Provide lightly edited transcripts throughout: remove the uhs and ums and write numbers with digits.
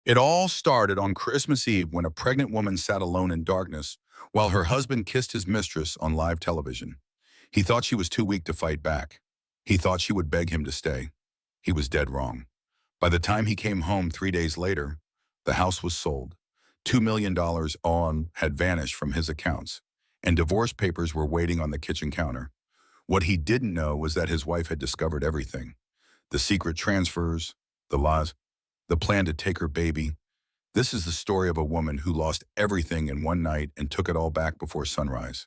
It all started on Christmas Eve when a pregnant woman sat alone in darkness while her husband kissed his mistress on live television. He thought she was too weak to fight back. He thought she would beg him to stay. He was dead wrong. By the time he came home 3 days later, the house was sold. $2 million on had vanished from his accounts, and divorce papers were waiting on the kitchen counter. What he didn't know was that his wife had discovered everything. The secret transfers, the lies, the plan to take her baby. This is the story of a woman who lost everything in one night and took it all back before sunrise.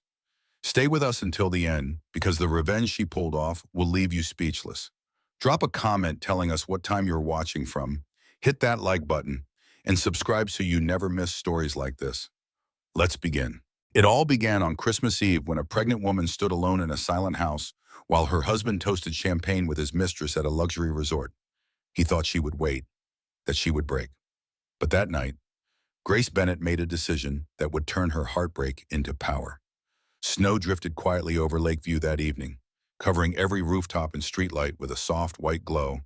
Stay with us until the end, because the revenge she pulled off will leave you speechless. Drop a comment telling us what time you're watching from, hit that like button, and subscribe so you never miss stories like this. Let's begin. It all began on Christmas Eve when a pregnant woman stood alone in a silent house while her husband toasted champagne with his mistress at a luxury resort. He thought she would wait, that she would break. But that night, Grace Bennett made a decision that would turn her heartbreak into power. Snow drifted quietly over Lakeview that evening, covering every rooftop and streetlight with a soft white glow.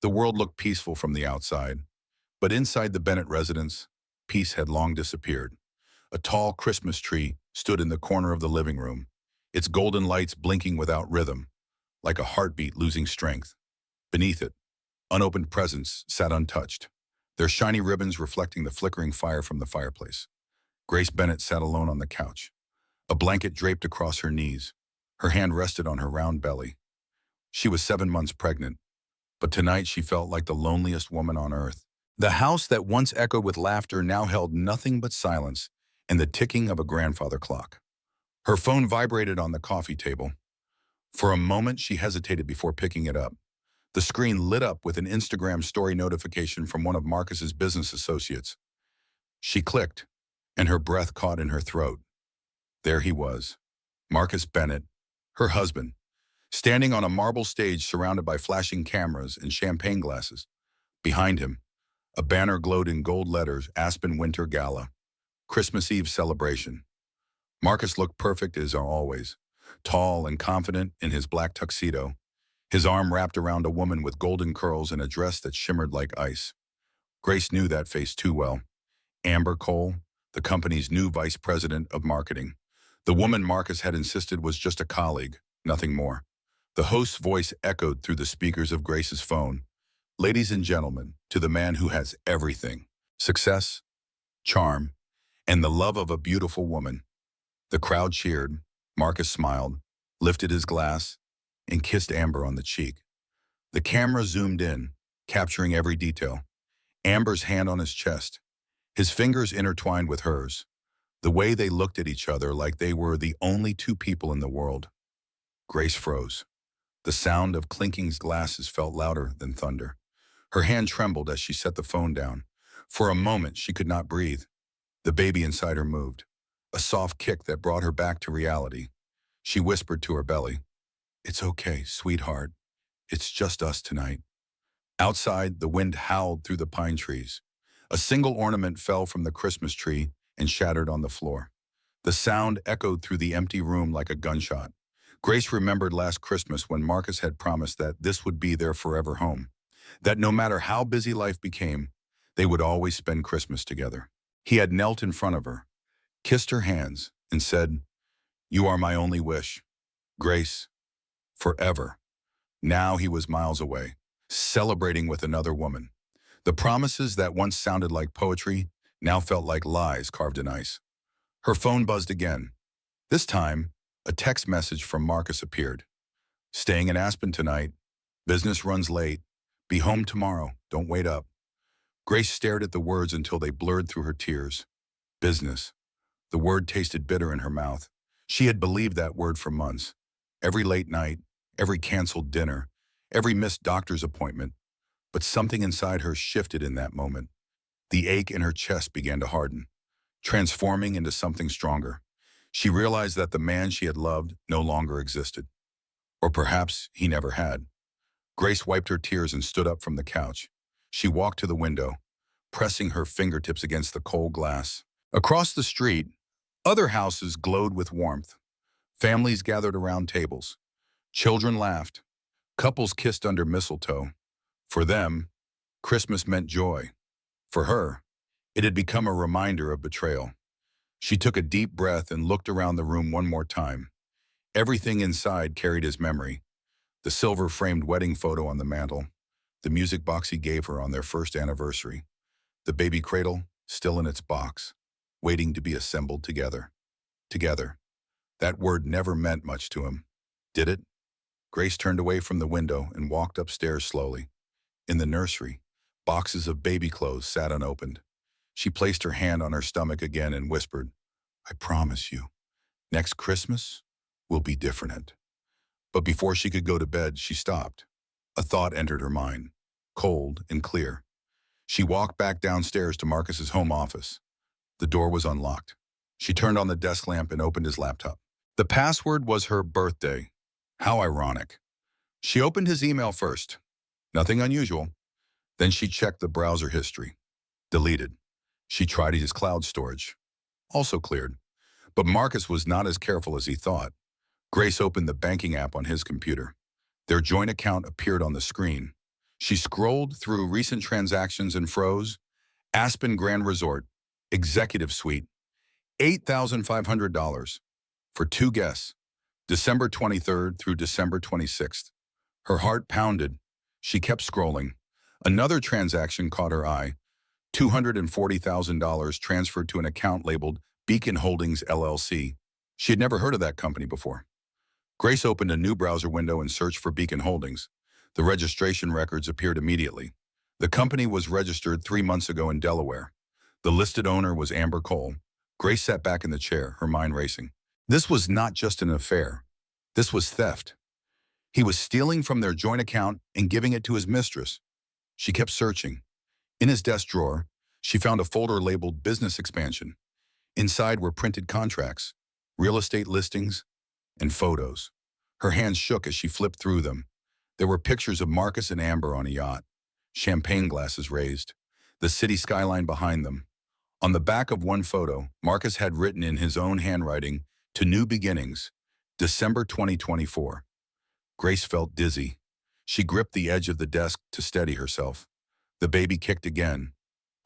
The world looked peaceful from the outside, but inside the Bennett residence, peace had long disappeared. A tall Christmas tree stood in the corner of the living room, its golden lights blinking without rhythm, like a heartbeat losing strength. Beneath it, unopened presents sat untouched, their shiny ribbons reflecting the flickering fire from the fireplace. Grace Bennett sat alone on the couch, a blanket draped across her knees. Her hand rested on her round belly. She was 7 months pregnant, but tonight she felt like the loneliest woman on earth. The house that once echoed with laughter now held nothing but silence and the ticking of a grandfather clock. Her phone vibrated on the coffee table. For a moment, she hesitated before picking it up. The screen lit up with an Instagram story notification from one of Marcus's business associates. She clicked, and her breath caught in her throat. There he was, Marcus Bennett, her husband, standing on a marble stage surrounded by flashing cameras and champagne glasses. Behind him, a banner glowed in gold letters, Aspen Winter Gala, Christmas Eve celebration. Marcus looked perfect as always, tall and confident in his black tuxedo, his arm wrapped around a woman with golden curls and a dress that shimmered like ice. Grace knew that face too well. Amber Cole, the company's new vice president of marketing. The woman Marcus had insisted was just a colleague, nothing more. The host's voice echoed through the speakers of Grace's phone. Ladies and gentlemen, to the man who has everything, success, charm, and the love of a beautiful woman. The crowd cheered. Marcus smiled, lifted his glass, and kissed Amber on the cheek. The camera zoomed in, capturing every detail. Amber's hand on his chest, his fingers intertwined with hers, the way they looked at each other like they were the only two people in the world. Grace froze. The sound of clinking glasses felt louder than thunder. Her hand trembled as she set the phone down. For a moment, she could not breathe. The baby inside her moved, a soft kick that brought her back to reality. She whispered to her belly, "It's okay, sweetheart. It's just us tonight." Outside, the wind howled through the pine trees. A single ornament fell from the Christmas tree and shattered on the floor. The sound echoed through the empty room like a gunshot. Grace remembered last Christmas when Marcus had promised that this would be their forever home, that no matter how busy life became, they would always spend Christmas together. He had knelt in front of her, kissed her hands, and said, "You are my only wish, Grace, forever." Now he was miles away, celebrating with another woman. The promises that once sounded like poetry now felt like lies carved in ice. Her phone buzzed again. This time, a text message from Marcus appeared. "Staying in Aspen tonight. Business runs late. Be home tomorrow. Don't wait up." Grace stared at the words until they blurred through her tears. Business. The word tasted bitter in her mouth. She had believed that word for months. Every late night, every canceled dinner, every missed doctor's appointment. But something inside her shifted in that moment. The ache in her chest began to harden, transforming into something stronger. She realized that the man she had loved no longer existed. Or perhaps he never had. Grace wiped her tears and stood up from the couch. She walked to the window, pressing her fingertips against the cold glass. Across the street, other houses glowed with warmth. Families gathered around tables. Children laughed. Couples kissed under mistletoe. For them, Christmas meant joy. For her, it had become a reminder of betrayal. She took a deep breath and looked around the room one more time. Everything inside carried his memory. The silver-framed wedding photo on the mantel, the music box he gave her on their first anniversary, the baby cradle still in its box, waiting to be assembled together. Together. That word never meant much to him. Did it? Grace turned away from the window and walked upstairs slowly. In the nursery, boxes of baby clothes sat unopened. She placed her hand on her stomach again and whispered, "I promise you, next Christmas will be different." But before she could go to bed, she stopped. A thought entered her mind, cold and clear. She walked back downstairs to Marcus's home office. The door was unlocked. She turned on the desk lamp and opened his laptop. The password was her birthday. How ironic. She opened his email first. Nothing unusual. Then she checked the browser history. Deleted. She tried his cloud storage. Also cleared. But Marcus was not as careful as he thought. Grace opened the banking app on his computer. Their joint account appeared on the screen. She scrolled through recent transactions and froze. Aspen Grand Resort, Executive Suite, $8,500 for 2 guests, December 23rd through December 26th. Her heart pounded. She kept scrolling. Another transaction caught her eye. $240,000 transferred to an account labeled Beacon Holdings LLC. She had never heard of that company before. Grace opened a new browser window and searched for Beacon Holdings. The registration records appeared immediately. The company was registered 3 months ago in Delaware. The listed owner was Amber Cole. Grace sat back in the chair, her mind racing. This was not just an affair. This was theft. He was stealing from their joint account and giving it to his mistress. She kept searching. In his desk drawer, she found a folder labeled Business Expansion. Inside were printed contracts, real estate listings, and photos. Her hands shook as she flipped through them. There were pictures of Marcus and Amber on a yacht, champagne glasses raised, the city skyline behind them. On the back of one photo, Marcus had written in his own handwriting, "To New Beginnings, December 2024. Grace felt dizzy. She gripped the edge of the desk to steady herself. The baby kicked again,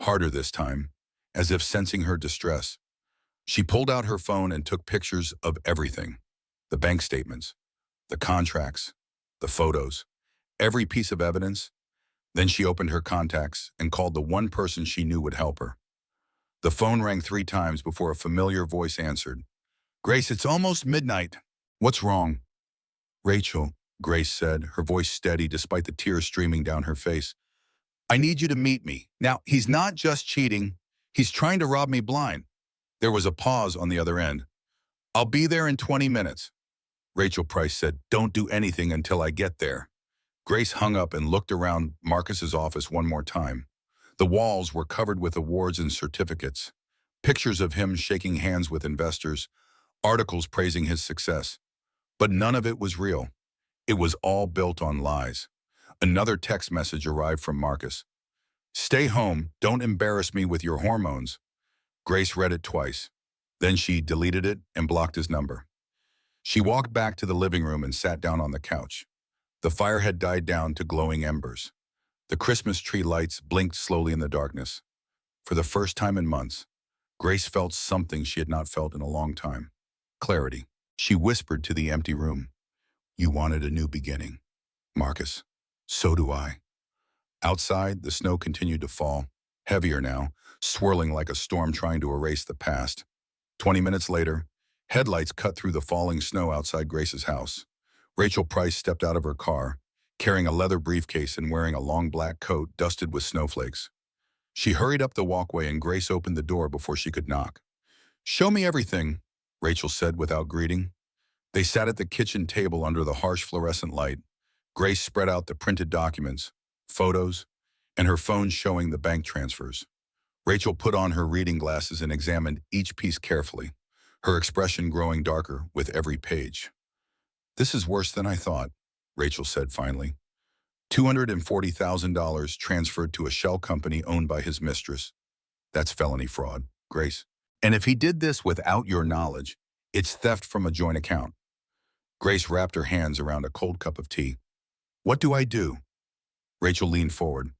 harder this time, as if sensing her distress. She pulled out her phone and took pictures of everything. The bank statements, the contracts, the photos, every piece of evidence. Then she opened her contacts and called the one person she knew would help her. The phone rang 3 times before a familiar voice answered. "Grace, it's almost midnight. What's wrong?" "Rachel," Grace said, her voice steady despite the tears streaming down her face. "I need you to meet me. Now, he's not just cheating. He's trying to rob me blind." There was a pause on the other end. "I'll be there in 20 minutes. Rachel Price said, "Don't do anything until I get there." Grace hung up and looked around Marcus's office one more time. The walls were covered with awards and certificates, pictures of him shaking hands with investors, articles praising his success. But none of it was real. It was all built on lies. Another text message arrived from Marcus. "Stay home. Don't embarrass me with your hormones." Grace read it twice. Then she deleted it and blocked his number. She walked back to the living room and sat down on the couch. The fire had died down to glowing embers. The Christmas tree lights blinked slowly in the darkness. For the first time in months, Grace felt something she had not felt in a long time. Clarity. She whispered to the empty room, "You wanted a new beginning, Marcus. So do I." Outside, the snow continued to fall, heavier now, swirling like a storm trying to erase the past. 20 minutes later, headlights cut through the falling snow outside Grace's house. Rachel Price stepped out of her car, carrying a leather briefcase and wearing a long black coat dusted with snowflakes. She hurried up the walkway and Grace opened the door before she could knock. "Show me everything," Rachel said without greeting. They sat at the kitchen table under the harsh fluorescent light. Grace spread out the printed documents, photos, and her phone showing the bank transfers. Rachel put on her reading glasses and examined each piece carefully, her expression growing darker with every page. "This is worse than I thought," Rachel said finally. $240,000 transferred to a shell company owned by his mistress. That's felony fraud, Grace. And if he did this without your knowledge, it's theft from a joint account. Grace wrapped her hands around a cold cup of tea. "What do I do?" Rachel leaned forward.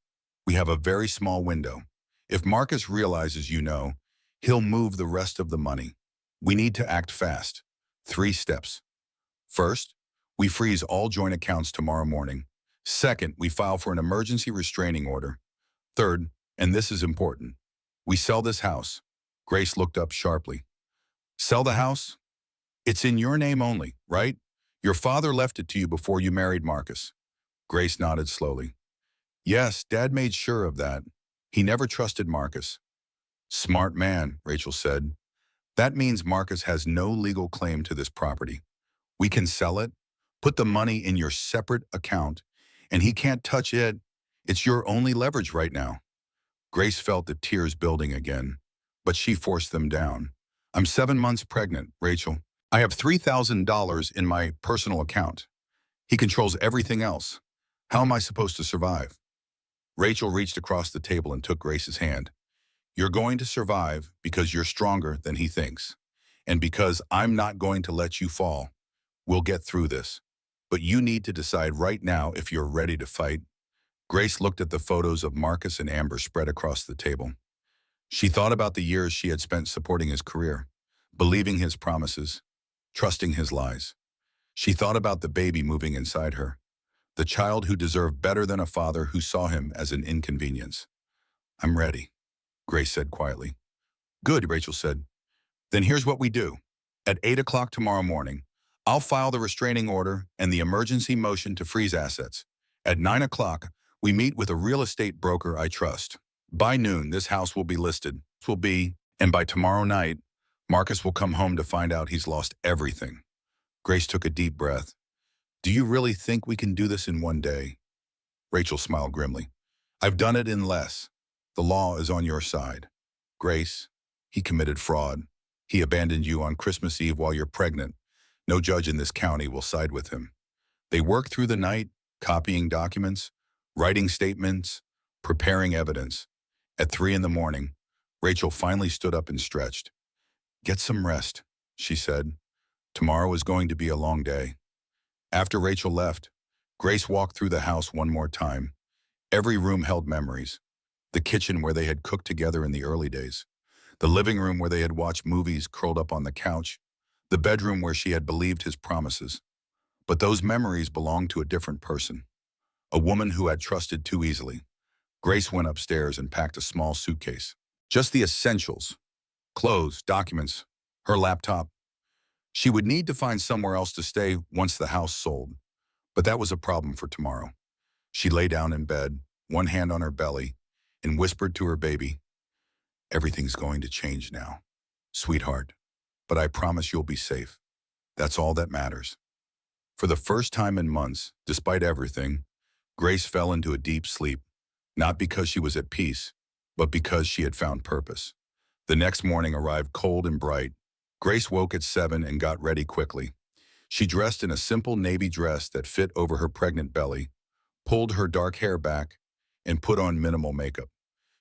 "We have a very small window. If Marcus realizes you know, he'll move the rest of the money. We need to act fast. 3 steps. First, we freeze all joint accounts tomorrow morning. Second, we file for an emergency restraining order. Third, and this is important, we sell this house. Grace looked up sharply. Sell the house? It's in your name only, right? Your father left it to you before you married Marcus. Grace nodded slowly. Yes, Dad made sure of that. He never trusted Marcus. Smart man, Rachel said. That means Marcus has no legal claim to this property. We can sell it, put the money in your separate account, and he can't touch it. It's your only leverage right now. Grace felt the tears building again, but she forced them down. I'm 7 months pregnant, Rachel. I have $3,000 in my personal account. He controls everything else. How am I supposed to survive? Rachel reached across the table and took Grace's hand. You're going to survive because you're stronger than he thinks. And because I'm not going to let you fall. We'll get through this. But you need to decide right now if you're ready to fight. Grace looked at the photos of Marcus and Amber spread across the table. She thought about the years she had spent supporting his career, believing his promises, trusting his lies. She thought about the baby moving inside her, the child who deserved better than a father who saw him as an inconvenience. I'm ready, Grace said quietly. Good, Rachel said. Then here's what we do. At 8 o'clock tomorrow morning, I'll file the restraining order and the emergency motion to freeze assets. At 9 o'clock, we meet with a real estate broker I trust. By noon, this house will be listed. And by tomorrow night, Marcus will come home to find out he's lost everything. Grace took a deep breath. Do you really think we can do this in one day? Rachel smiled grimly. I've done it in less. The law is on your side. Grace, he committed fraud. He abandoned you on Christmas Eve while you're pregnant. No judge in this county will side with him. They worked through the night, copying documents, writing statements, preparing evidence. At 3 in the morning, Rachel finally stood up and stretched. Get some rest, she said. Tomorrow is going to be a long day. After Rachel left, Grace walked through the house one more time. Every room held memories. The kitchen where they had cooked together in the early days. The living room where they had watched movies curled up on the couch. The bedroom where she had believed his promises. But those memories belonged to a different person. A woman who had trusted too easily. Grace went upstairs and packed a small suitcase. Just the essentials. Clothes, documents, her laptop. She would need to find somewhere else to stay once the house sold. But that was a problem for tomorrow. She lay down in bed, one hand on her belly, and whispered to her baby, everything's going to change now, sweetheart. But I promise you'll be safe. That's all that matters. For the first time in months, despite everything, Grace fell into a deep sleep, not because she was at peace, but because she had found purpose. The next morning arrived cold and bright. Grace woke at 7 and got ready quickly. She dressed in a simple navy dress that fit over her pregnant belly, pulled her dark hair back, and put on minimal makeup.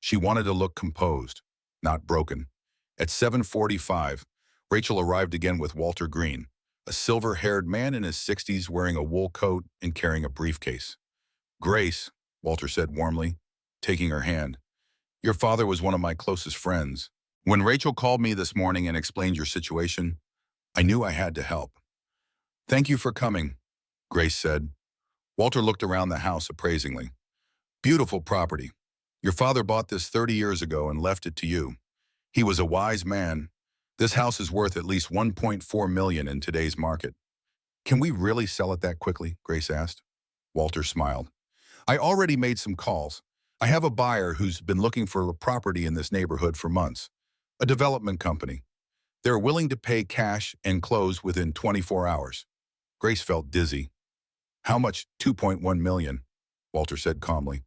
She wanted to look composed, not broken. At 7:45, Rachel arrived again with Walter Green, a silver-haired man in his 60s wearing a wool coat and carrying a briefcase. Grace, Walter said warmly, taking her hand. Your father was one of my closest friends. When Rachel called me this morning and explained your situation, I knew I had to help. Thank you for coming, Grace said. Walter looked around the house appraisingly. Beautiful property. Your father bought this 30 years ago and left it to you. He was a wise man. This house is worth at least $1.4 million in today's market. Can we really sell it that quickly? Grace asked. Walter smiled. I already made some calls. I have a buyer who's been looking for a property in this neighborhood for months. A development company. They're willing to pay cash and close within 24 hours. Grace felt dizzy. How much? $2.1 million, Walter said calmly.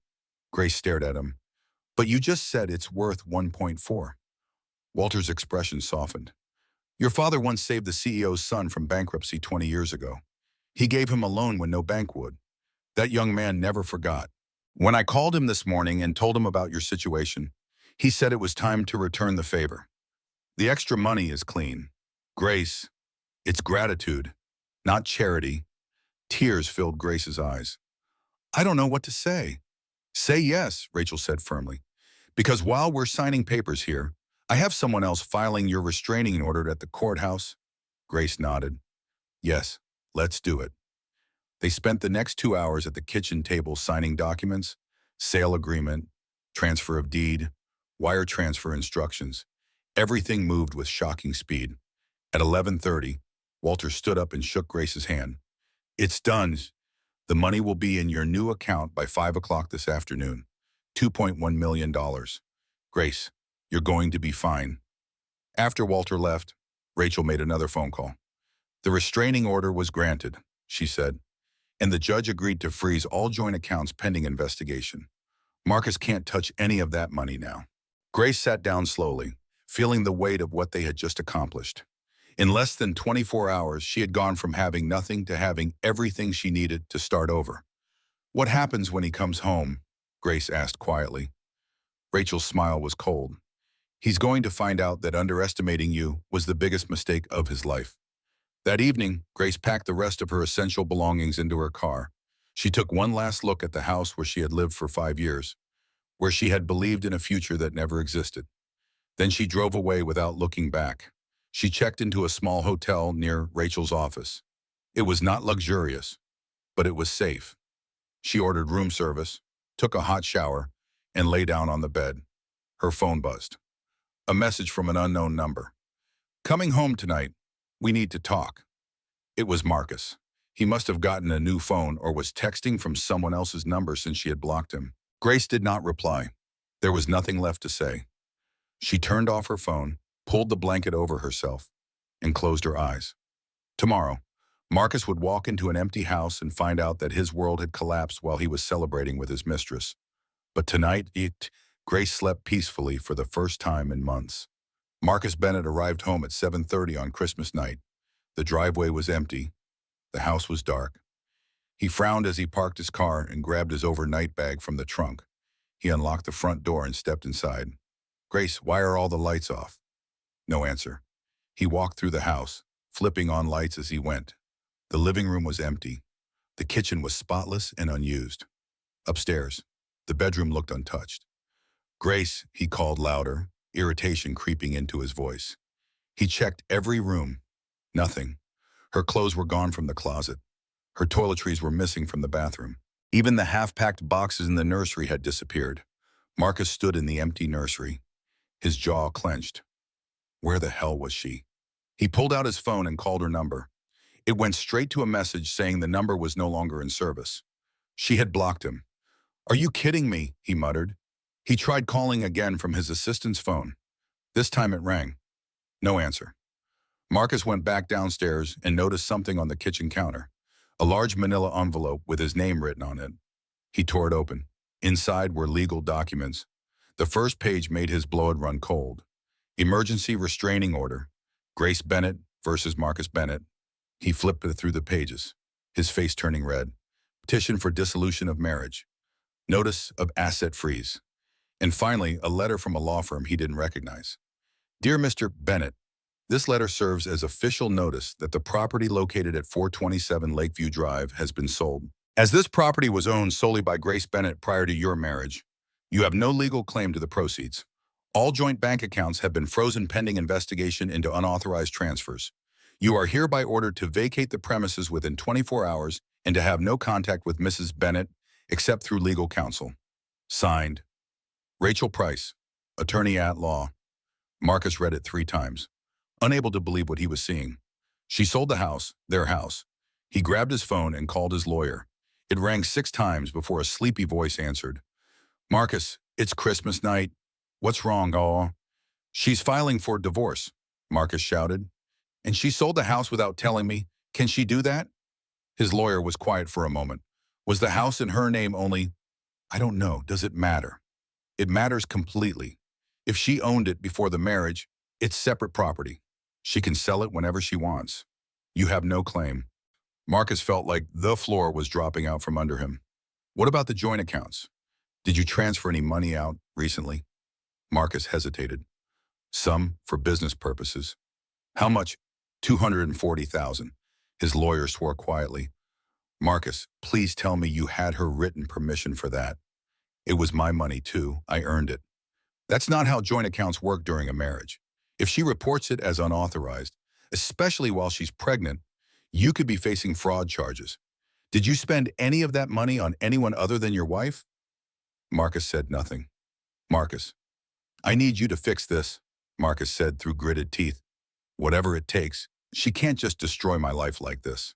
Grace stared at him. But you just said it's worth 1.4. Walter's expression softened. Your father once saved the CEO's son from bankruptcy 20 years ago. He gave him a loan when no bank would. That young man never forgot. When I called him this morning and told him about your situation, he said it was time to return the favor. The extra money is clean. Grace, it's gratitude, not charity. Tears filled Grace's eyes. I don't know what to say. Say yes, Rachel said firmly. Because while we're signing papers here, I have someone else filing your restraining order at the courthouse. Grace nodded. Yes, let's do it. They spent the next 2 hours at the kitchen table signing documents, sale agreement, transfer of deed, wire transfer instructions. Everything moved with shocking speed. At 11:30, Walter stood up and shook Grace's hand. It's done. The money will be in your new account by 5 o'clock this afternoon. $2.1 million. Grace, you're going to be fine. After Walter left, Rachel made another phone call. The restraining order was granted, she said, and the judge agreed to freeze all joint accounts pending investigation. Marcus can't touch any of that money now. Grace sat down slowly, feeling the weight of what they had just accomplished. In less than 24 hours, she had gone from having nothing to having everything she needed to start over. What happens when he comes home? Grace asked quietly. Rachel's smile was cold. He's going to find out that underestimating you was the biggest mistake of his life. That evening, Grace packed the rest of her essential belongings into her car. She took one last look at the house where she had lived for 5 years, where she had believed in a future that never existed. Then she drove away without looking back. She checked into a small hotel near Rachel's office. It was not luxurious, but it was safe. She ordered room service, took a hot shower, and lay down on the bed. Her phone buzzed. A message from an unknown number. Coming home tonight. We need to talk. It was Marcus. He must have gotten a new phone or was texting from someone else's number since she had blocked him. Grace did not reply. There was nothing left to say. She turned off her phone, pulled the blanket over herself, and closed her eyes. Tomorrow, Marcus would walk into an empty house and find out that his world had collapsed while he was celebrating with his mistress. But tonight, Grace slept peacefully for the first time in months. Marcus Bennett arrived home at 7:30 on Christmas night. The driveway was empty. The house was dark. He frowned as he parked his car and grabbed his overnight bag from the trunk. He unlocked the front door and stepped inside. Grace, why are all the lights off? No answer. He walked through the house, flipping on lights as he went. The living room was empty. The kitchen was spotless and unused. Upstairs, the bedroom looked untouched. Grace, he called louder, irritation creeping into his voice. He checked every room. Nothing. Her clothes were gone from the closet. Her toiletries were missing from the bathroom. Even the half-packed boxes in the nursery had disappeared. Marcus stood in the empty nursery. His jaw clenched. Where the hell was she? He pulled out his phone and called her number. It went straight to a message saying the number was no longer in service. She had blocked him. Are you kidding me? He muttered. He tried calling again from his assistant's phone. This time it rang. No answer. Marcus went back downstairs and noticed something on the kitchen counter. A large manila envelope with his name written on it. He tore it open. Inside were legal documents. The first page made his blood run cold. Emergency restraining order. Grace Bennett versus Marcus Bennett. He flipped through the pages, his face turning red. Petition for dissolution of marriage. Notice of asset freeze. And finally, a letter from a law firm he didn't recognize. Dear Mr. Bennett, this letter serves as official notice that the property located at 427 Lakeview Drive has been sold. As this property was owned solely by Grace Bennett prior to your marriage, you have no legal claim to the proceeds. All joint bank accounts have been frozen pending investigation into unauthorized transfers. You are hereby ordered to vacate the premises within 24 hours and to have no contact with Mrs. Bennett except through legal counsel. Signed, Rachel Price, attorney at law. Marcus read it 3 times, unable to believe what he was seeing. She sold the house, their house. He grabbed his phone and called his lawyer. It rang 6 times before a sleepy voice answered. Marcus, it's Christmas night. What's wrong, oh? She's filing for divorce, Marcus shouted. And she sold the house without telling me. Can she do that? His lawyer was quiet for a moment. Was the house in her name only? I don't know. Does it matter? It matters completely. If she owned it before the marriage, it's separate property. She can sell it whenever she wants. You have no claim. Marcus felt like the floor was dropping out from under him. What about the joint accounts? Did you transfer any money out recently? Marcus hesitated. Some for business purposes. How much? $240,000. His lawyer swore quietly. Marcus, please tell me you had her written permission for that. It was my money too. I earned it. That's not how joint accounts work during a marriage. If she reports it as unauthorized, especially while she's pregnant, you could be facing fraud charges. Did you spend any of that money on anyone other than your wife? Marcus said nothing. Marcus, I need you to fix this, Marcus said through gritted teeth. Whatever it takes. She can't just destroy my life like this.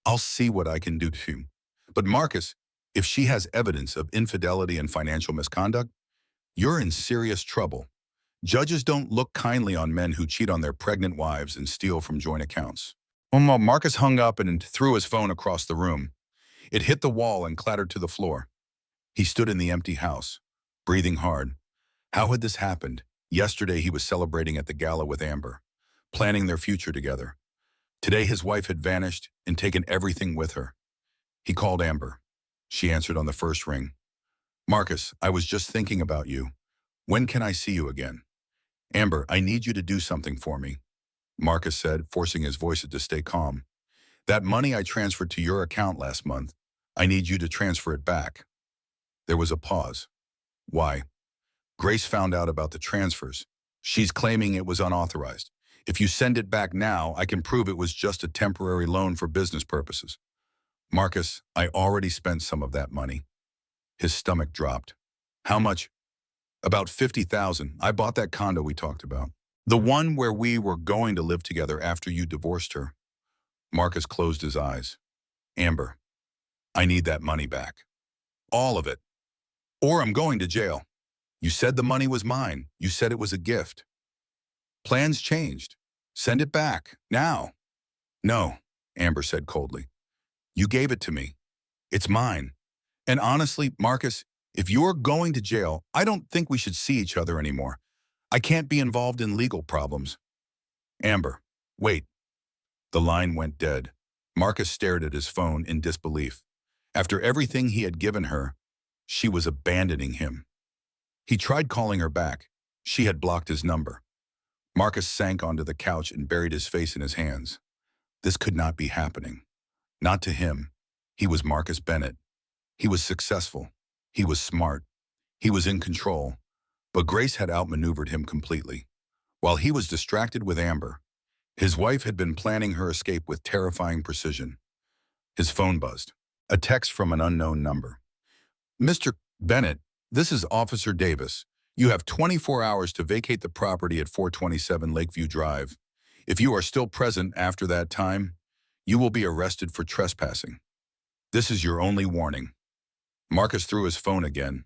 I'll see what I can do too. But Marcus, if she has evidence of infidelity and financial misconduct, you're in serious trouble. Judges don't look kindly on men who cheat on their pregnant wives and steal from joint accounts. Marcus hung up and threw his phone across the room. It hit the wall and clattered to the floor. He stood in the empty house, breathing hard. How had this happened? Yesterday he was celebrating at the gala with Amber, planning their future together. Today his wife had vanished and taken everything with her. He called Amber. She answered on the first ring. Marcus, I was just thinking about you. When can I see you again? Amber, I need you to do something for me, Marcus said, forcing his voice to stay calm. That money I transferred to your account last month, I need you to transfer it back. There was a pause. Why? Grace found out about the transfers. She's claiming it was unauthorized. If you send it back now, I can prove it was just a temporary loan for business purposes. Marcus, I already spent some of that money. His stomach dropped. How much? About $50,000. I bought that condo we talked about. The one where we were going to live together after you divorced her. Marcus closed his eyes. Amber, I need that money back. All of it. Or I'm going to jail. You said the money was mine. You said it was a gift. Plans changed. Send it back, now. No, Amber said coldly. You gave it to me. It's mine. And honestly, Marcus, if you're going to jail, I don't think we should see each other anymore. I can't be involved in legal problems. Amber, wait. The line went dead. Marcus stared at his phone in disbelief. After everything he had given her, she was abandoning him. He tried calling her back. She had blocked his number. Marcus sank onto the couch and buried his face in his hands. This could not be happening. Not to him. He was Marcus Bennett. He was successful. He was smart. He was in control. But Grace had outmaneuvered him completely. While he was distracted with Amber, his wife had been planning her escape with terrifying precision. His phone buzzed. A text from an unknown number. Mr. Bennett, this is Officer Davis. You have 24 hours to vacate the property at 427 Lakeview Drive. If you are still present after that time, you will be arrested for trespassing. This is your only warning. Marcus threw his phone again.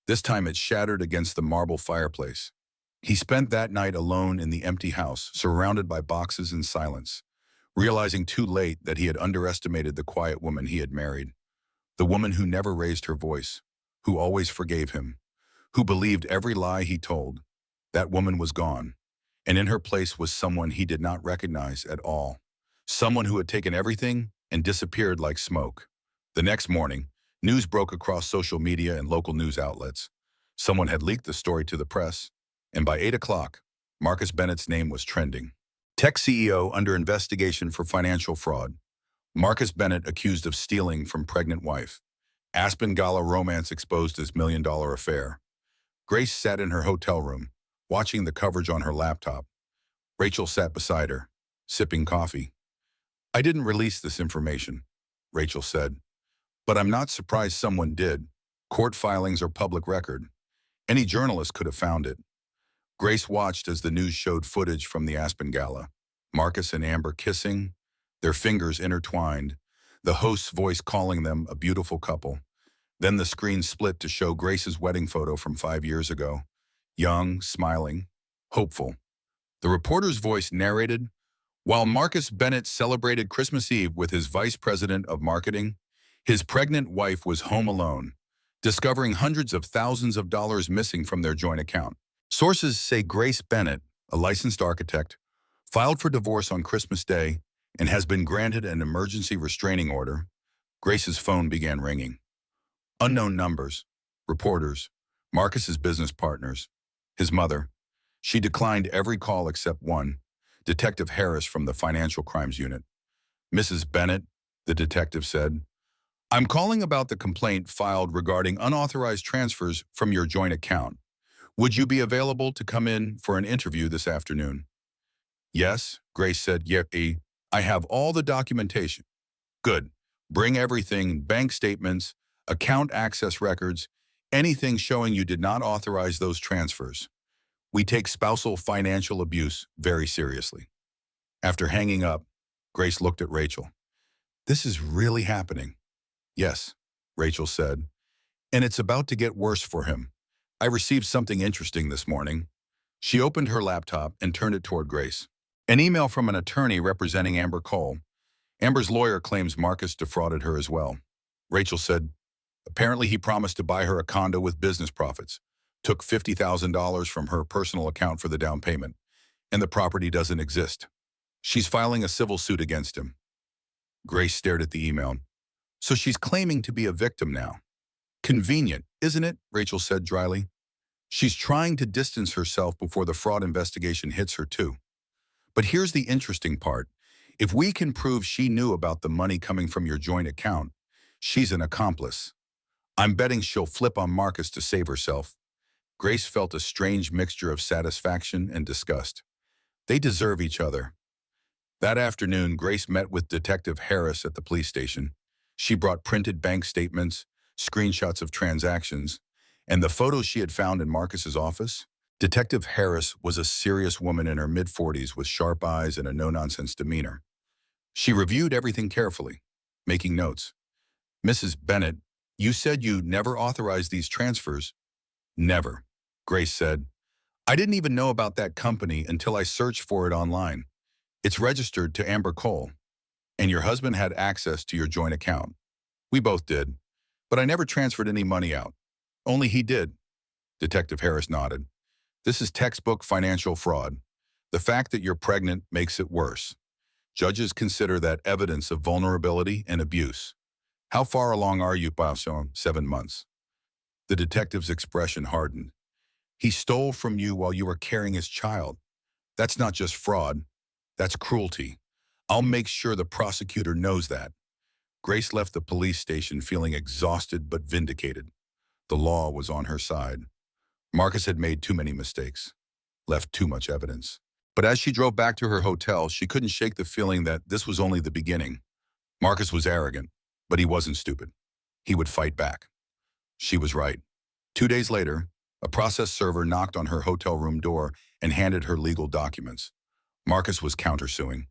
This time it shattered against the marble fireplace. He spent that night alone in the empty house, surrounded by boxes and silence, realizing too late that he had underestimated the quiet woman he had married. The woman who never raised her voice, who always forgave him, who believed every lie he told. That woman was gone, and in her place was someone he did not recognize at all. Someone who had taken everything and disappeared like smoke. The next morning, news broke across social media and local news outlets. Someone had leaked the story to the press, and by 8 o'clock, Marcus Bennett's name was trending. Tech CEO under investigation for financial fraud. Marcus Bennett accused of stealing from pregnant wife. Aspen Gala romance exposed as million-dollar affair. Grace sat in her hotel room, watching the coverage on her laptop. Rachel sat beside her, sipping coffee. I didn't release this information, Rachel said, but I'm not surprised someone did. Court filings are public record. Any journalist could have found it. Grace watched as the news showed footage from the Aspen Gala. Marcus and Amber kissing, their fingers intertwined, the host's voice calling them a beautiful couple. Then the screen split to show Grace's wedding photo from 5 years ago. Young, smiling, hopeful. The reporter's voice narrated, while Marcus Bennett celebrated Christmas Eve with his vice president of marketing, his pregnant wife was home alone, discovering hundreds of thousands of dollars missing from their joint account. Sources say Grace Bennett, a licensed architect, filed for divorce on Christmas Day and has been granted an emergency restraining order. Grace's phone began ringing. Unknown numbers, reporters, Marcus's business partners, his mother. She declined every call except one, Detective Harris from the Financial Crimes Unit. Mrs. Bennett, the detective said, I'm calling about the complaint filed regarding unauthorized transfers from your joint account. Would you be available to come in for an interview this afternoon? Yes, Grace said. Yeah, I have all the documentation. Good. Bring everything, bank statements, account access records, anything showing you did not authorize those transfers. We take spousal financial abuse very seriously. After hanging up, Grace looked at Rachel. This is really happening. Yes, Rachel said, and it's about to get worse for him. I received something interesting this morning. She opened her laptop and turned it toward Grace. An email from an attorney representing Amber Cole. Amber's lawyer claims Marcus defrauded her as well. Rachel said, apparently he promised to buy her a condo with business profits, took $50,000 from her personal account for the down payment, and the property doesn't exist. She's filing a civil suit against him. Grace stared at the email. So she's claiming to be a victim now. Convenient, isn't it? Rachel said dryly. She's trying to distance herself before the fraud investigation hits her too. But here's the interesting part. If we can prove she knew about the money coming from your joint account, she's an accomplice. I'm betting she'll flip on Marcus to save herself. Grace felt a strange mixture of satisfaction and disgust. They deserve each other. That afternoon, Grace met with Detective Harris at the police station. She brought printed bank statements, screenshots of transactions, and the photos she had found in Marcus's office. Detective Harris was a serious woman in her mid-40s with sharp eyes and a no-nonsense demeanor. She reviewed everything carefully, making notes. Mrs. Bennett, you said you never authorized these transfers. Never, Grace said. I didn't even know about that company until I searched for it online. It's registered to Amber Cole, and your husband had access to your joint account. We both did, but I never transferred any money out. Only he did. Detective Harris nodded. This is textbook financial fraud. The fact that you're pregnant makes it worse. Judges consider that evidence of vulnerability and abuse. How far along are you, Passion? 7 months. The detective's expression hardened. He stole from you while you were carrying his child. That's not just fraud. That's cruelty. I'll make sure the prosecutor knows that. Grace left the police station feeling exhausted but vindicated. The law was on her side. Marcus had made too many mistakes, left too much evidence. But as she drove back to her hotel, she couldn't shake the feeling that this was only the beginning. Marcus was arrogant, but he wasn't stupid. He would fight back. She was right. 2 days later, a process server knocked on her hotel room door and handed her legal documents. Marcus was countersuing.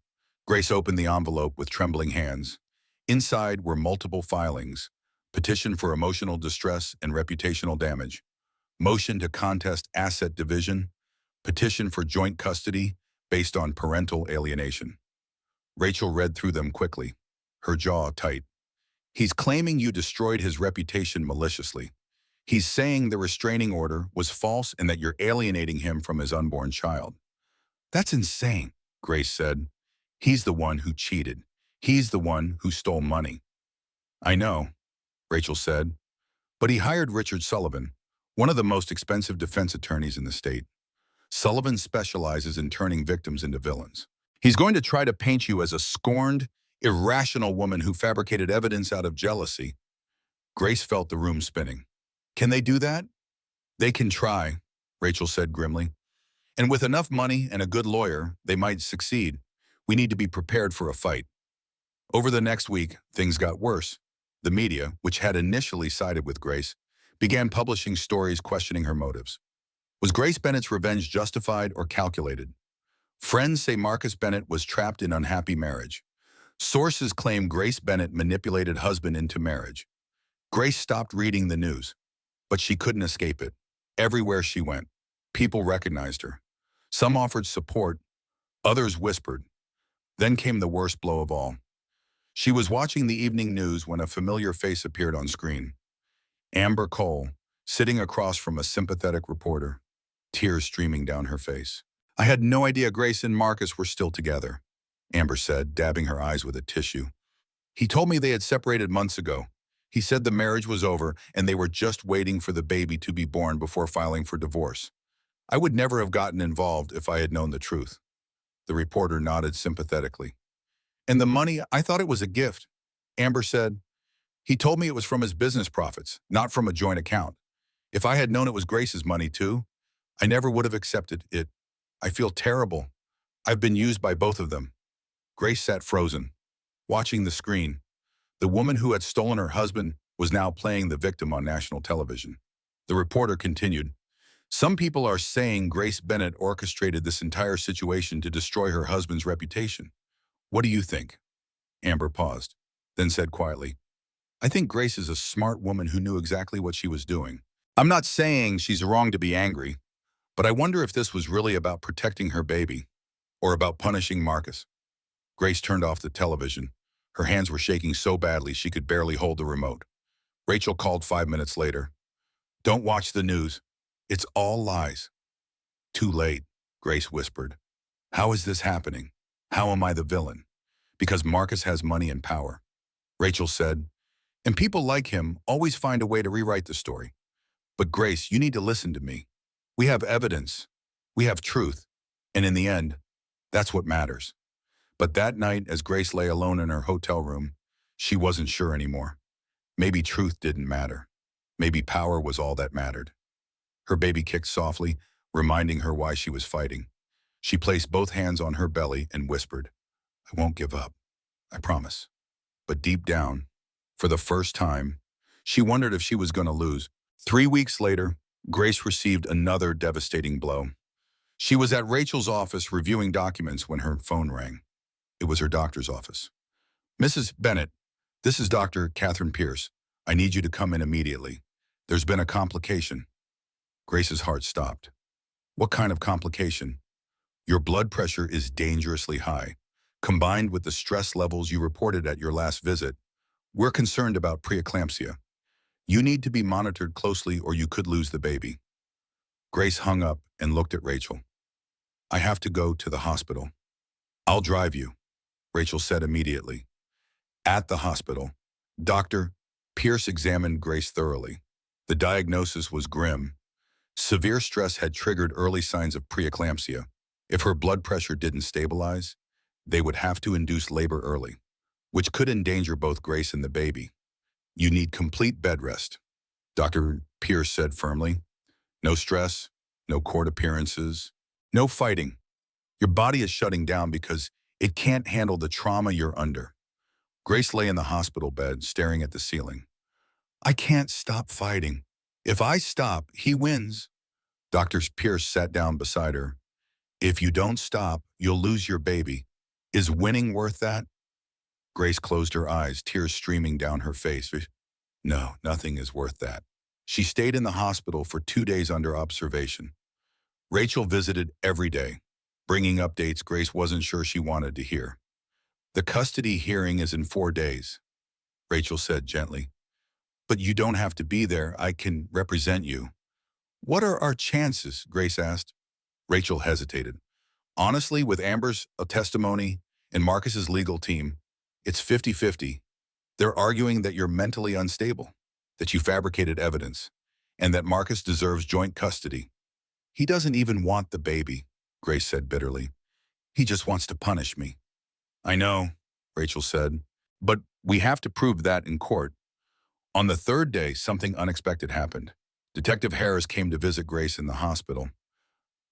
Grace opened the envelope with trembling hands. Inside were multiple filings: petition for emotional distress and reputational damage, motion to contest asset division, petition for joint custody based on parental alienation. Rachel read through them quickly, her jaw tight. He's claiming you destroyed his reputation maliciously. He's saying the restraining order was false and that you're alienating him from his unborn child. That's insane, Grace said. He's the one who cheated. He's the one who stole money. I know, Rachel said, but he hired Richard Sullivan, one of the most expensive defense attorneys in the state. Sullivan specializes in turning victims into villains. He's going to try to paint you as a scorned, irrational woman who fabricated evidence out of jealousy. Grace felt the room spinning. Can they do that? They can try, Rachel said grimly. And with enough money and a good lawyer, they might succeed. We need to be prepared for a fight. Over the next week, things got worse. The media, which had initially sided with Grace, began publishing stories questioning her motives. Was Grace Bennett's revenge justified or calculated? Friends say Marcus Bennett was trapped in unhappy marriage. Sources claim Grace Bennett manipulated husband into marriage. Grace stopped reading the news, but she couldn't escape it. Everywhere she went, people recognized her. Some offered support, others whispered. Then came the worst blow of all. She was watching the evening news when a familiar face appeared on screen. Amber Cole, sitting across from a sympathetic reporter, tears streaming down her face. I had no idea Grace and Marcus were still together, Amber said, dabbing her eyes with a tissue. He told me they had separated months ago. He said the marriage was over and they were just waiting for the baby to be born before filing for divorce. I would never have gotten involved if I had known the truth. The reporter nodded sympathetically. And the money, I thought it was a gift. Amber said, he told me it was from his business profits, not from a joint account. If I had known it was Grace's money too, I never would have accepted it. I feel terrible. I've been used by both of them. Grace sat frozen, watching the screen. The woman who had stolen her husband was now playing the victim on national television. The reporter continued, "Some people are saying Grace Bennett orchestrated this entire situation to destroy her husband's reputation. What do you think?" Amber paused, then said quietly, "I think Grace is a smart woman who knew exactly what she was doing. I'm not saying she's wrong to be angry, but I wonder if this was really about protecting her baby or about punishing Marcus." Grace turned off the television. Her hands were shaking so badly she could barely hold the remote. Rachel called 5 minutes later. "Don't watch the news. It's all lies." "Too late," Grace whispered. "How is this happening? How am I the villain?" "Because Marcus has money and power," Rachel said. "And people like him always find a way to rewrite the story. But Grace, you need to listen to me. We have evidence. We have truth. And in the end, that's what matters." But that night, as Grace lay alone in her hotel room, she wasn't sure anymore. Maybe truth didn't matter. Maybe power was all that mattered. Her baby kicked softly, reminding her why she was fighting. She placed both hands on her belly and whispered, "I won't give up. I promise." But deep down, for the first time, she wondered if she was going to lose. 3 weeks later, Grace received another devastating blow. She was at Rachel's office reviewing documents when her phone rang. It was her doctor's office. "Mrs. Bennett, this is Dr. Catherine Pierce. I need you to come in immediately. There's been a complication." Grace's heart stopped. "What kind of complication?" "Your blood pressure is dangerously high. Combined with the stress levels you reported at your last visit, we're concerned about preeclampsia. You need to be monitored closely or you could lose the baby." Grace hung up and looked at Rachel. "I have to go to the hospital." "I'll drive you," Rachel said immediately. At the hospital, Dr. Pierce examined Grace thoroughly. The diagnosis was grim. Severe stress had triggered early signs of preeclampsia. If her blood pressure didn't stabilize, they would have to induce labor early, which could endanger both Grace and the baby. "You need complete bed rest," Dr. Pierce said firmly. "No stress, no court appearances, no fighting. Your body is shutting down because it can't handle the trauma you're under." Grace lay in the hospital bed, staring at the ceiling. "I can't stop fighting. If I stop, he wins." Dr. Pierce sat down beside her. "If you don't stop, you'll lose your baby. Is winning worth that?" Grace closed her eyes, tears streaming down her face. "No, nothing is worth that." She stayed in the hospital for 2 days under observation. Rachel visited every day, bringing updates Grace wasn't sure she wanted to hear. "The custody hearing is in 4 days," Rachel said gently. "But you don't have to be there. I can represent you." "What are our chances?" Grace asked. Rachel hesitated. "Honestly, with Amber's testimony and Marcus's legal team, it's 50-50. They're arguing that you're mentally unstable, that you fabricated evidence, and that Marcus deserves joint custody." "He doesn't even want the baby," Grace said bitterly. "He just wants to punish me." "I know," Rachel said, "but we have to prove that in court." On the 3rd day, something unexpected happened. Detective Harris came to visit Grace in the hospital.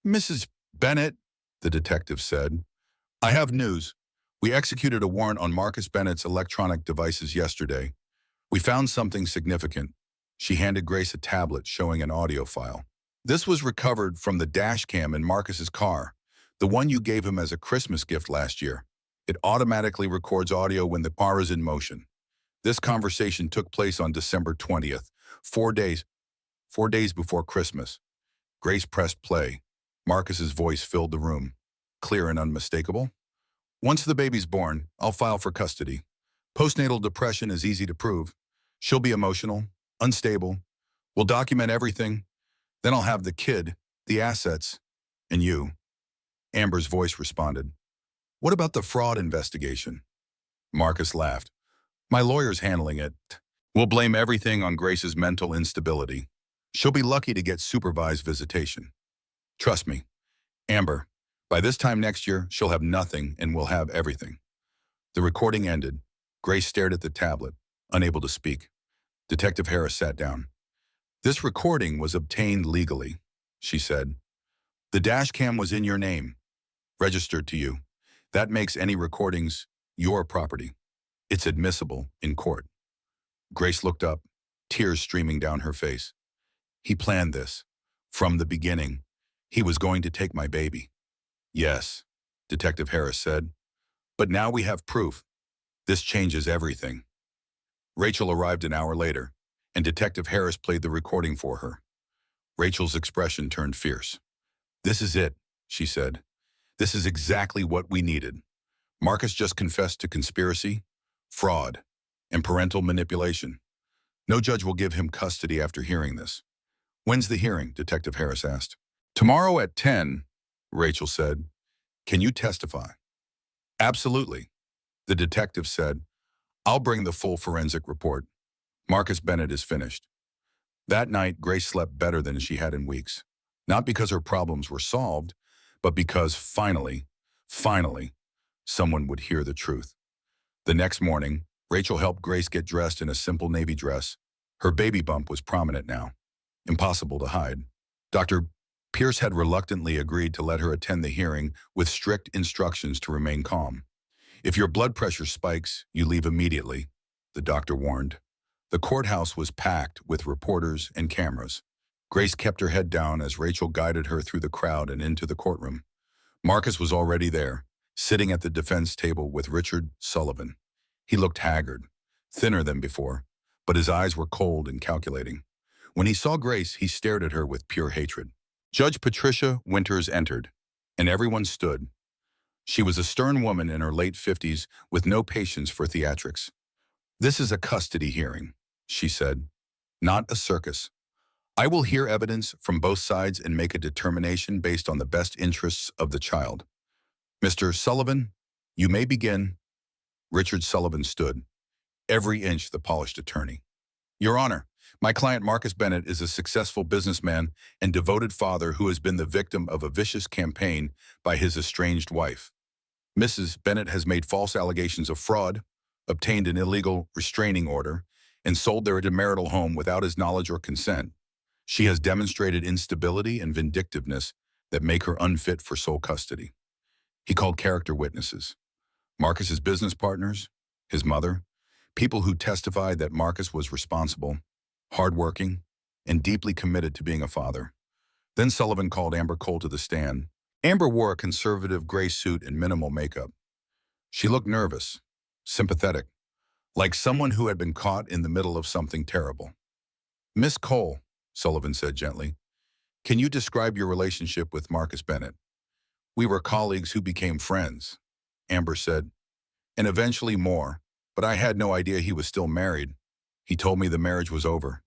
"Mrs. Bennett," the detective said, "I have news. We executed a warrant on Marcus Bennett's electronic devices yesterday. We found something significant." She handed Grace a tablet showing an audio file. "This was recovered from the dash cam in Marcus's car, the one you gave him as a Christmas gift last year. It automatically records audio when the car is in motion. This conversation took place on December 20th, 4 days before Christmas." Grace pressed play. Marcus's voice filled the room, clear and unmistakable. "Once the baby's born, I'll file for custody. Postnatal depression is easy to prove. She'll be emotional, unstable. We'll document everything. Then I'll have the kid, the assets, and you." Amber's voice responded. "What about the fraud investigation?" Marcus laughed. "My lawyer's handling it. We'll blame everything on Grace's mental instability. She'll be lucky to get supervised visitation. Trust me, Amber, by this time next year, she'll have nothing and we'll have everything." The recording ended. Grace stared at the tablet, unable to speak. Detective Harris sat down. "This recording was obtained legally," she said. The dash cam was in your name, registered to you. That makes any recordings your property. It's admissible in court. Grace looked up, tears streaming down her face. He planned this. From the beginning, he was going to take my baby. Yes, Detective Harris said. But now we have proof. This changes everything. Rachel arrived an hour later, and Detective Harris played the recording for her. Rachel's expression turned fierce. This is it, she said. This is exactly what we needed. Marcus just confessed to conspiracy, fraud, and parental manipulation. No judge will give him custody after hearing this. When's the hearing? Detective Harris asked. Tomorrow at 10, Rachel said. Can you testify? Absolutely, the detective said. I'll bring the full forensic report. Marcus Bennett is finished. That night, Grace slept better than she had in weeks. Not because her problems were solved, but because finally, someone would hear the truth. The next morning, Rachel helped Grace get dressed in a simple navy dress. Her baby bump was prominent now, impossible to hide. Dr. Pierce had reluctantly agreed to let her attend the hearing with strict instructions to remain calm. If your blood pressure spikes, you leave immediately, the doctor warned. The courthouse was packed with reporters and cameras. Grace kept her head down as Rachel guided her through the crowd and into the courtroom. Marcus was already there, sitting at the defense table with Richard Sullivan. He looked haggard, thinner than before, but his eyes were cold and calculating. When he saw Grace, he stared at her with pure hatred. Judge Patricia Winters entered, and everyone stood. She was a stern woman in her late 50s with no patience for theatrics. This is a custody hearing, she said, not a circus. I will hear evidence from both sides and make a determination based on the best interests of the child. Mr. Sullivan, you may begin. Richard Sullivan stood, every inch the polished attorney. Your Honor, my client Marcus Bennett is a successful businessman and devoted father who has been the victim of a vicious campaign by his estranged wife. Mrs. Bennett has made false allegations of fraud, obtained an illegal restraining order, and sold their marital home without his knowledge or consent. She has demonstrated instability and vindictiveness that make her unfit for sole custody. He called character witnesses. Marcus's business partners, his mother, people who testified that Marcus was responsible, hardworking, and deeply committed to being a father. Then Sullivan called Amber Cole to the stand. Amber wore a conservative gray suit and minimal makeup. She looked nervous, sympathetic, like someone who had been caught in the middle of something terrible. Miss Cole, Sullivan said gently, can you describe your relationship with Marcus Bennett? We were colleagues who became friends, Amber said, and eventually more, but I had no idea he was still married. He told me the marriage was over.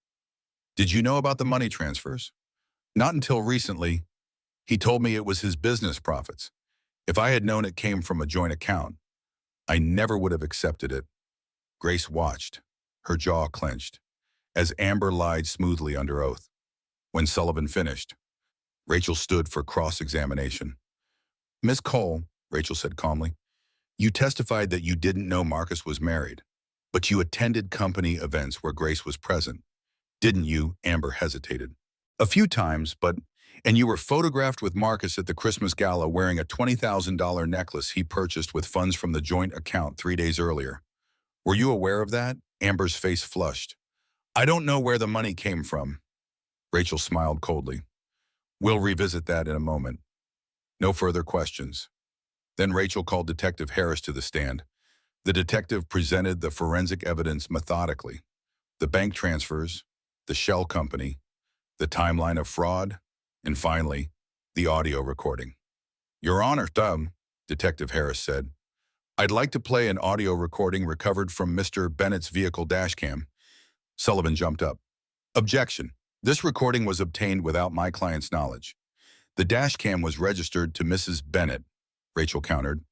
Did you know about the money transfers? Not until recently. He told me it was his business profits. If I had known it came from a joint account, I never would have accepted it. Grace watched, her jaw clenched, as Amber lied smoothly under oath. When Sullivan finished, Rachel stood for cross-examination. Miss Cole, Rachel said calmly, you testified that you didn't know Marcus was married, but you attended company events where Grace was present. Didn't you? Amber hesitated. A few times, and you were photographed with Marcus at the Christmas gala wearing a $20,000 necklace he purchased with funds from the joint account 3 days earlier. Were you aware of that? Amber's face flushed. I don't know where the money came from. Rachel smiled coldly. We'll revisit that in a moment. No further questions. Then Rachel called Detective Harris to the stand. The detective presented the forensic evidence methodically. The bank transfers, the shell company, the timeline of fraud, and finally, the audio recording. Your Honor, Detective Harris said, I'd like to play an audio recording recovered from Mr. Bennett's vehicle dashcam. Sullivan jumped up. Objection. This recording was obtained without my client's knowledge. The dashcam was registered to Mrs. Bennett, Rachel countered.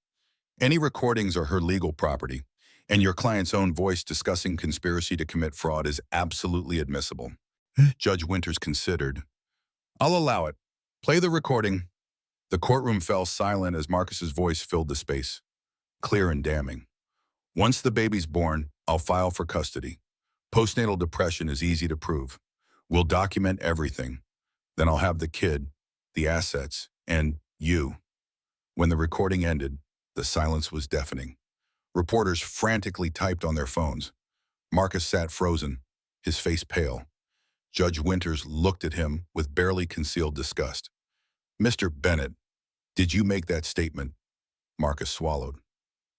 Any recordings are her legal property, and your client's own voice discussing conspiracy to commit fraud is absolutely admissible. Judge Winters considered. I'll allow it. Play the recording. The courtroom fell silent as Marcus's voice filled the space, clear and damning. Once the baby's born, I'll file for custody. Postnatal depression is easy to prove. We'll document everything. Then I'll have the kid, the assets, And you. When the recording ended, the silence was deafening. Reporters frantically typed on their phones. Marcus sat frozen, his face pale. Judge Winters looked at him with barely concealed disgust. "Mr. Bennett, did you make that statement?" Marcus swallowed.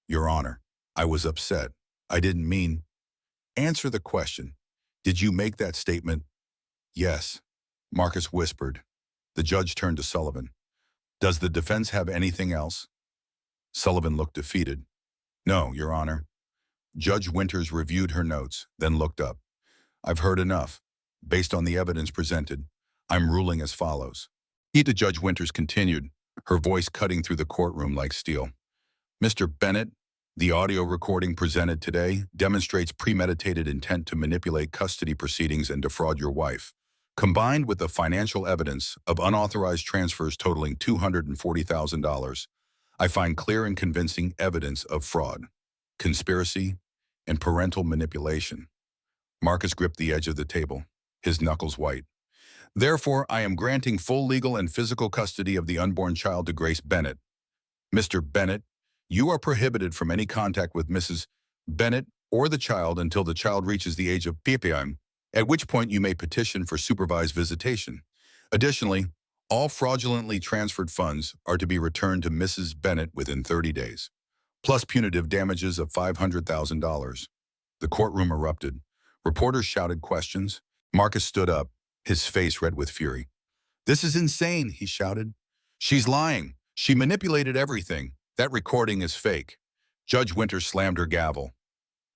"Your Honor, I was upset. I didn't mean—" "Answer the question. Did you make that statement?" "Yes," Marcus whispered. The judge turned to Sullivan. "Does the defense have anything else?" Sullivan looked defeated. "No, Your Honor." Judge Winters reviewed her notes, then looked up. "I've heard enough. Based on the evidence presented, I'm ruling as follows." Judge Winters continued, her voice cutting through the courtroom like steel. "Mr. Bennett, the audio recording presented today demonstrates premeditated intent to manipulate custody proceedings and defraud your wife. Combined with the financial evidence of unauthorized transfers totaling $240,000, I find clear and convincing evidence of fraud, conspiracy, and parental manipulation." Marcus gripped the edge of the table, his knuckles white. "Therefore, I am granting full legal and physical custody of the unborn child to Grace Bennett. Mr. Bennett, you are prohibited from any contact with Mrs. Bennett or the child until the child reaches the age of PPM, at which point you may petition for supervised visitation. Additionally, all fraudulently transferred funds are to be returned to Mrs. Bennett within 30 days, plus punitive damages of $500,000. The courtroom erupted. Reporters shouted questions. Marcus stood up, his face red with fury. "This is insane," he shouted. "She's lying. She manipulated everything. That recording is fake." Judge Winters slammed her gavel.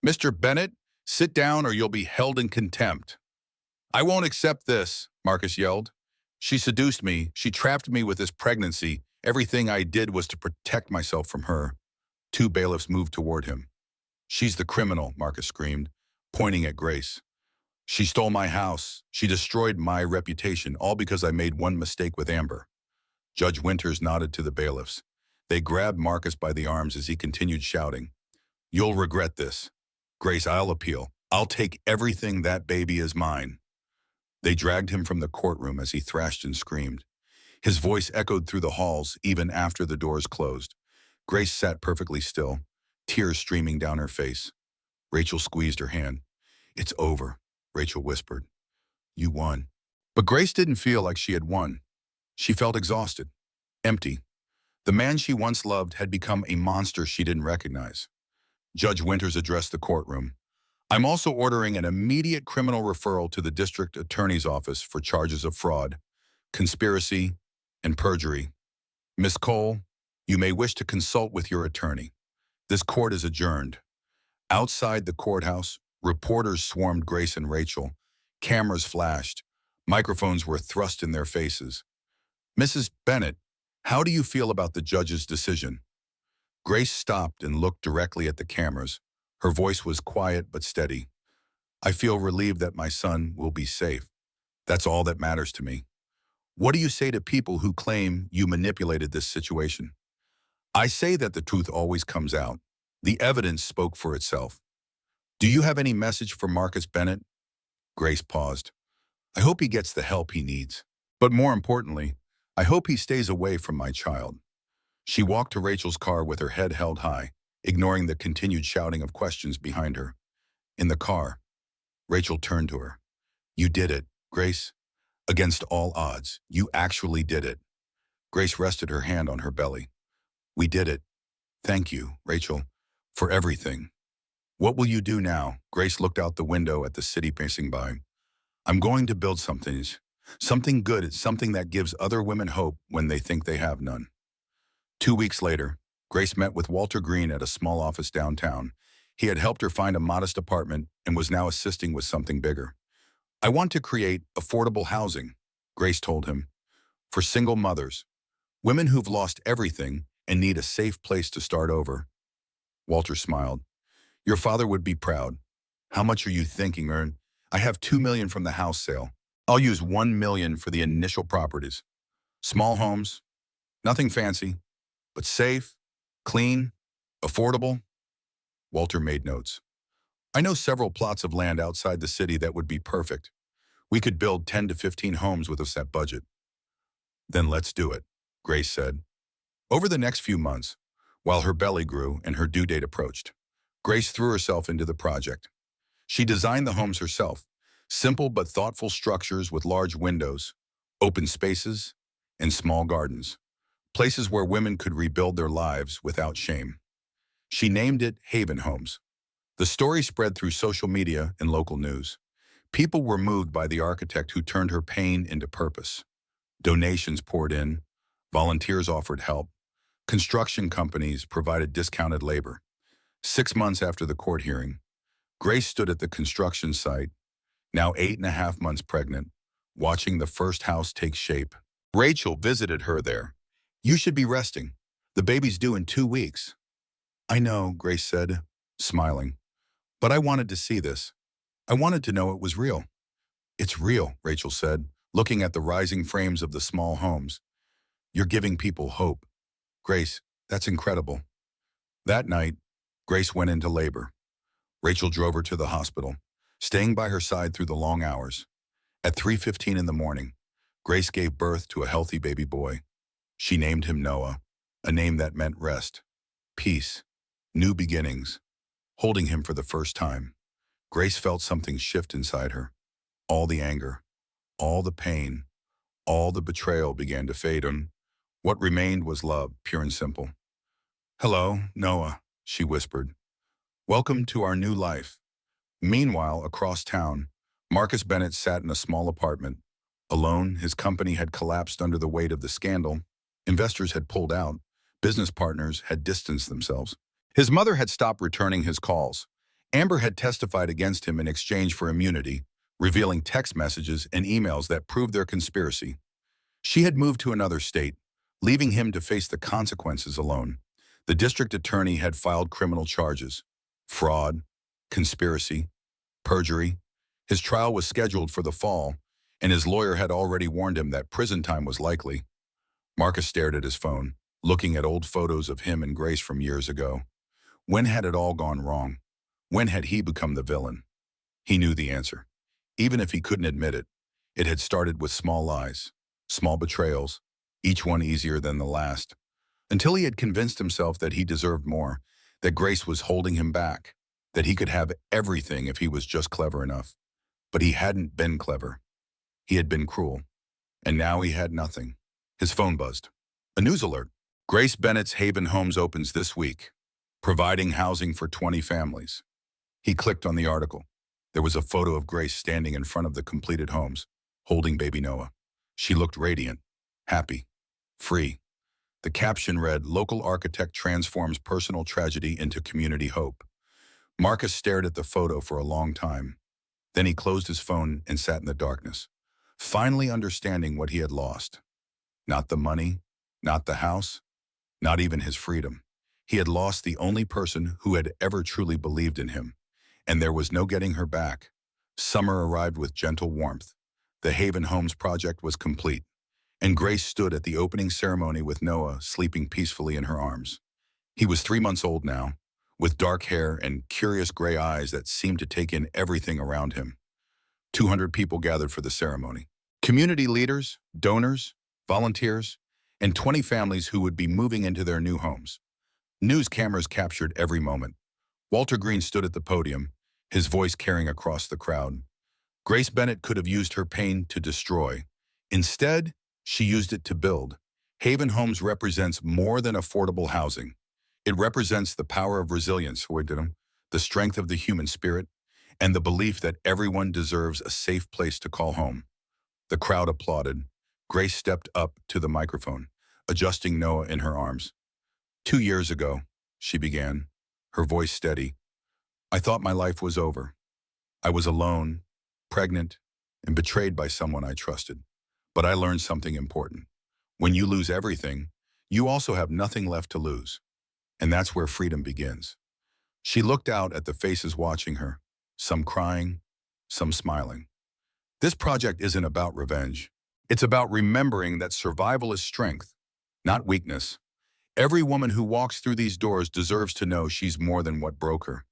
"Mr. Bennett, sit down or you'll be held in contempt." "I won't accept this," Marcus yelled. "She seduced me. She trapped me with this pregnancy. Everything I did was to protect myself from her." Two bailiffs moved toward him. "She's the criminal," Marcus screamed, pointing at Grace. "She stole my house. She destroyed my reputation, all because I made one mistake with Amber." Judge Winters nodded to the bailiffs. They grabbed Marcus by the arms as he continued shouting, "You'll regret this. Grace, I'll appeal. I'll take everything. That baby is mine." They dragged him from the courtroom as he thrashed and screamed. His voice echoed through the halls even after the doors closed. Grace sat perfectly still, tears streaming down her face. Rachel squeezed her hand. "It's over," Rachel whispered. "You won." But Grace didn't feel like she had won. She felt exhausted, empty. The man she once loved had become a monster she didn't recognize. Judge Winters addressed the courtroom. "I'm also ordering an immediate criminal referral to the district attorney's office for charges of fraud, conspiracy, and perjury. Miss Cole, you may wish to consult with your attorney. This court is adjourned." Outside the courthouse, reporters swarmed Grace and Rachel. Cameras flashed. Microphones were thrust in their faces. "Mrs. Bennett, how do you feel about the judge's decision?" Grace stopped and looked directly at the cameras. Her voice was quiet but steady. "I feel relieved that my son will be safe. That's all that matters to me." "What do you say to people who claim you manipulated this situation?" "I say that the truth always comes out. The evidence spoke for itself." "Do you have any message for Marcus Bennett?" Grace paused. "I hope he gets the help he needs. But more importantly, I hope he stays away from my child." She walked to Rachel's car with her head held high, ignoring the continued shouting of questions behind her. In the car, Rachel turned to her. "You did it, Grace. Against all odds, you actually did it." Grace rested her hand on her belly. "We did it. Thank you, Rachel, for everything." "What will you do now?" Grace looked out the window at the city passing by. "I'm going to build something good, something that gives other women hope when they think they have none." 2 weeks later, Grace met with Walter Green at a small office downtown. He had helped her find a modest apartment and was now assisting with something bigger. "I want to create affordable housing," Grace told him, "for single mothers, women who've lost everything and need a safe place to start over." Walter smiled. "Your father would be proud. How much are you thinking, Ern?" "I have $2 million from the house sale. I'll use $1 million for the initial properties. Small homes, nothing fancy, but safe, clean, affordable." Walter made notes. "I know several plots of land outside the city that would be perfect. We could build 10 to 15 homes with a set budget." "Then let's do it." Grace said. Over the next few months, while her belly grew and her due date approached, Grace threw herself into the project. She designed the homes herself, simple but thoughtful structures with large windows, open spaces, and small gardens, places where women could rebuild their lives without shame. She named it Haven Homes. The story spread through social media and local news. People were moved by the architect who turned her pain into purpose. Donations poured in, volunteers offered help, construction companies provided discounted labor. 6 months after the court hearing, Grace stood at the construction site, now 8.5 months pregnant, watching the first house take shape. Rachel visited her there. "You should be resting. The baby's due in 2 weeks." "I know," Grace said, smiling. "But I wanted to see this. I wanted to know it was real." "It's real," Rachel said, looking at the rising frames of the small homes. "You're giving people hope." "Grace, that's incredible." That night, Grace went into labor. Rachel drove her to the hospital, staying by her side through the long hours. At 3:15 in the morning, Grace gave birth to a healthy baby boy. She named him Noah, a name that meant rest, peace, new beginnings. Holding him for the first time, Grace felt something shift inside her. All the anger, all the pain, all the betrayal began to fade, and what remained was love, pure and simple. "Hello, Noah," she whispered. "Welcome to our new life." Meanwhile, across town, Marcus Bennett sat in a small apartment. Alone, his company had collapsed under the weight of the scandal. Investors had pulled out. Business partners had distanced themselves. His mother had stopped returning his calls. Amber had testified against him in exchange for immunity, revealing text messages and emails that proved their conspiracy. She had moved to another state, leaving him to face the consequences alone. The district attorney had filed criminal charges: fraud, conspiracy, perjury. His trial was scheduled for the fall, and his lawyer had already warned him that prison time was likely. Marcus stared at his phone, looking at old photos of him and Grace from years ago. When had it all gone wrong? When had he become the villain? He knew the answer. Even if he couldn't admit it, it had started with small lies, small betrayals, each one easier than the last, until he had convinced himself that he deserved more, that Grace was holding him back, that he could have everything if he was just clever enough. But he hadn't been clever. He had been cruel. And now he had nothing. His phone buzzed. A news alert. Grace Bennett's Haven Homes opens this week, providing housing for 20 families. He clicked on the article. There was a photo of Grace standing in front of the completed homes, holding baby Noah. She looked radiant, happy, free. The caption read, "Local architect transforms personal tragedy into community hope." Marcus stared at the photo for a long time. Then he closed his phone and sat in the darkness, finally understanding what he had lost. Not the money, not the house, not even his freedom. He had lost the only person who had ever truly believed in him, and there was no getting her back. Summer arrived with gentle warmth. The Haven Homes project was complete, and Grace stood at the opening ceremony with Noah sleeping peacefully in her arms. He was 3 months old now, with dark hair and curious gray eyes that seemed to take in everything around him. 200 people gathered for the ceremony. Community leaders, donors, volunteers, and 20 families who would be moving into their new homes. News cameras captured every moment. Walter Green stood at the podium, his voice carrying across the crowd. Grace Bennett could have used her pain to destroy. Instead, she used it to build. Haven Homes represents more than affordable housing. It represents the power of resilience, the strength of the human spirit, and the belief that everyone deserves a safe place to call home. The crowd applauded. Grace stepped up to the microphone, adjusting Noah in her arms. 2 years ago, she began, her voice steady, I thought my life was over. I was alone, pregnant, and betrayed by someone I trusted. But I learned something important. When you lose everything, you also have nothing left to lose. And that's where freedom begins. She looked out at the faces watching her, some crying, some smiling. This project isn't about revenge. It's about remembering that survival is strength, not weakness. Every woman who walks through these doors deserves to know she's more than what broke her.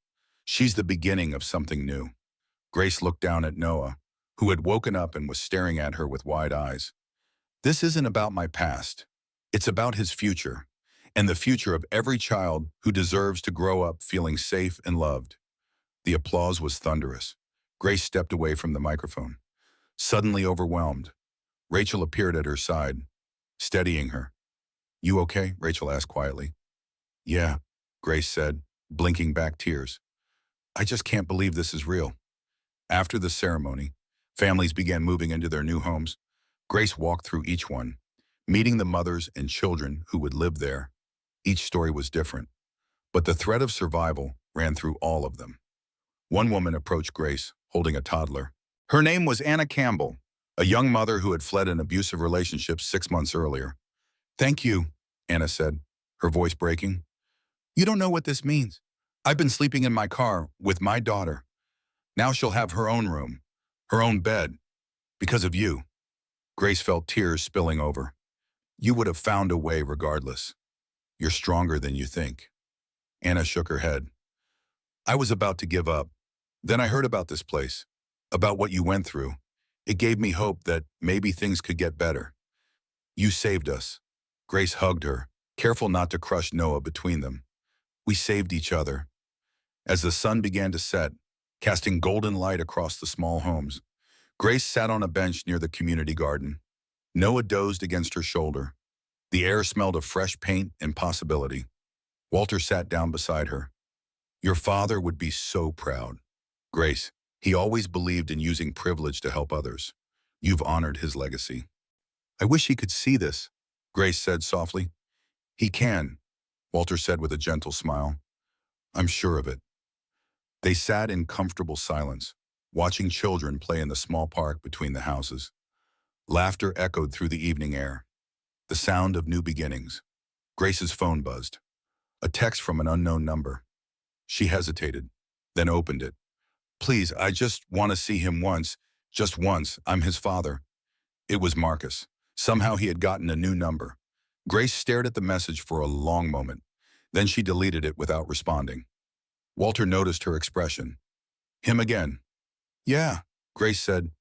She's the beginning of something new. Grace looked down at Noah, who had woken up and was staring at her with wide eyes. This isn't about my past. It's about his future, and the future of every child who deserves to grow up feeling safe and loved. The applause was thunderous. Grace stepped away from the microphone. Suddenly overwhelmed, Rachel appeared at her side, steadying her. "You okay?" Rachel asked quietly. "Yeah," Grace said, blinking back tears. "I just can't believe this is real." After the ceremony, families began moving into their new homes. Grace walked through each one, meeting the mothers and children who would live there. Each story was different, but the thread of survival ran through all of them. One woman approached Grace, holding a toddler. Her name was Anna Campbell, a young mother who had fled an abusive relationship 6 months earlier. "Thank you," Anna said, her voice breaking. "You don't know what this means. I've been sleeping in my car with my daughter. Now she'll have her own room, her own bed, because of you." Grace felt tears spilling over. "You would have found a way regardless. You're stronger than you think." Anna shook her head. "I was about to give up. Then I heard about this place, about what you went through. It gave me hope that maybe things could get better. You saved us." Grace hugged her, careful not to crush Noah between them. "We saved each other." As the sun began to set, casting golden light across the small homes, Grace sat on a bench near the community garden. Noah dozed against her shoulder. The air smelled of fresh paint and possibility. Walter sat down beside her. "Your father would be so proud." "Grace, he always believed in using privilege to help others. You've honored his legacy." "I wish he could see this," Grace said softly. "He can," Walter said with a gentle smile. "I'm sure of it." They sat in comfortable silence, watching children play in the small park between the houses. Laughter echoed through the evening air. The sound of new beginnings. Grace's phone buzzed. A text from an unknown number. She hesitated, then opened it. "Please, I just want to see him once. Just once. I'm his father." It was Marcus. Somehow he had gotten a new number. Grace stared at the message for a long moment. Then she deleted it without responding. Walter noticed her expression. "Him again?" "Yeah," Grace said.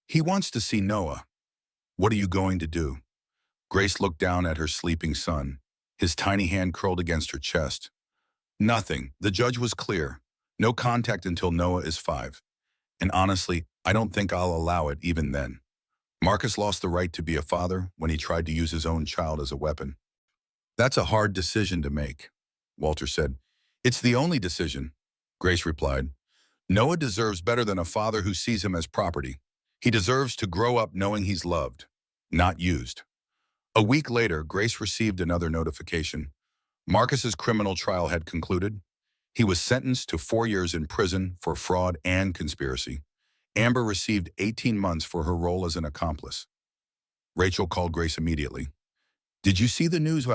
"He wants to see Noah." "What are you going to do?" Grace looked down at her sleeping son, his tiny hand curled against her chest. "Nothing. The judge was clear. No contact until Noah is 5. And honestly, I don't think I'll allow it even then." Marcus lost the right to be a father when he tried to use his own child as a weapon. "That's a hard decision to make," Walter said. "It's the only decision," Grace replied. "Noah deserves better than a father who sees him as property. He deserves to grow up knowing he's loved, not used." A week later, Grace received another notification. Marcus's criminal trial had concluded. He was sentenced to 4 years in prison for fraud and conspiracy. Amber received 18 months for her role as an accomplice. Rachel called Grace immediately. "Did you see the news?"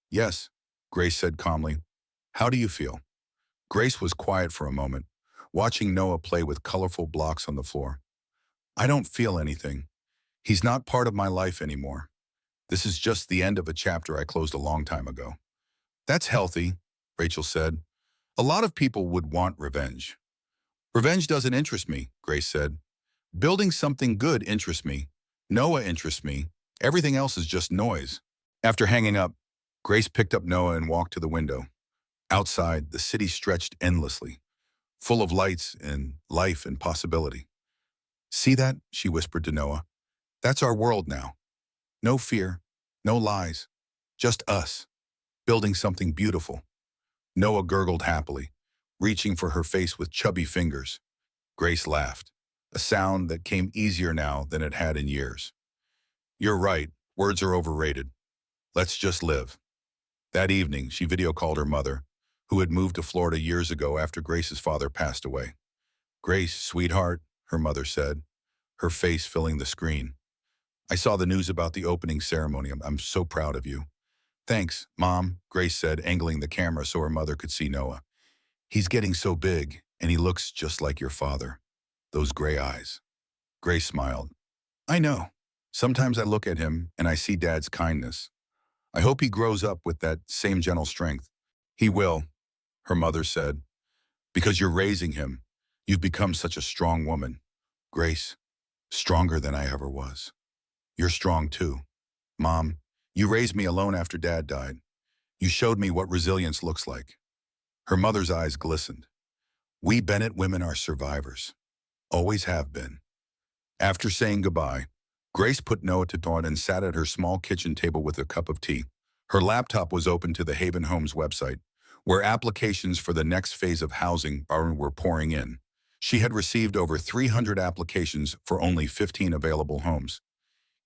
"Yes," Grace said calmly. "How do you feel?" Grace was quiet for a moment, watching Noah play with colorful blocks on the floor. "I don't feel anything. He's not part of my life anymore. This is just the end of a chapter I closed a long time ago." "That's healthy," Rachel said. "A lot of people would want revenge." "Revenge doesn't interest me," Grace said. "Building something good interests me. Noah interests me. Everything else is just noise." After hanging up, Grace picked up Noah and walked to the window. Outside, the city stretched endlessly, full of lights and life and possibility. "See that?" she whispered to Noah. "That's our world now. No fear, no lies, just us, building something beautiful." Noah gurgled happily, reaching for her face with chubby fingers. Grace laughed, a sound that came easier now than it had in years. "You're right, words are overrated. Let's just live." That evening, she video called her mother, who had moved to Florida years ago after Grace's father passed away. "Grace, sweetheart," her mother said, her face filling the screen. "I saw the news about the opening ceremony. I'm so proud of you." "Thanks, Mom," Grace said, angling the camera so her mother could see Noah. "He's getting so big, and he looks just like your father. Those gray eyes." Grace smiled. "I know. Sometimes I look at him and I see Dad's kindness. I hope he grows up with that same gentle strength." "He will," her mother said. "Because you're raising him. You've become such a strong woman. Grace, stronger than I ever was. You're strong too. Mom, You raised me alone after Dad died. You showed me what resilience looks like." Her mother's eyes glistened. "We Bennett women are survivors. Always have been." After saying goodbye, Grace put Noah to bed and sat at her small kitchen table with a cup of tea. Her laptop was open to the Haven Homes website, where applications for the next phase of housing were pouring in. She had received over 300 applications for only 15 available homes.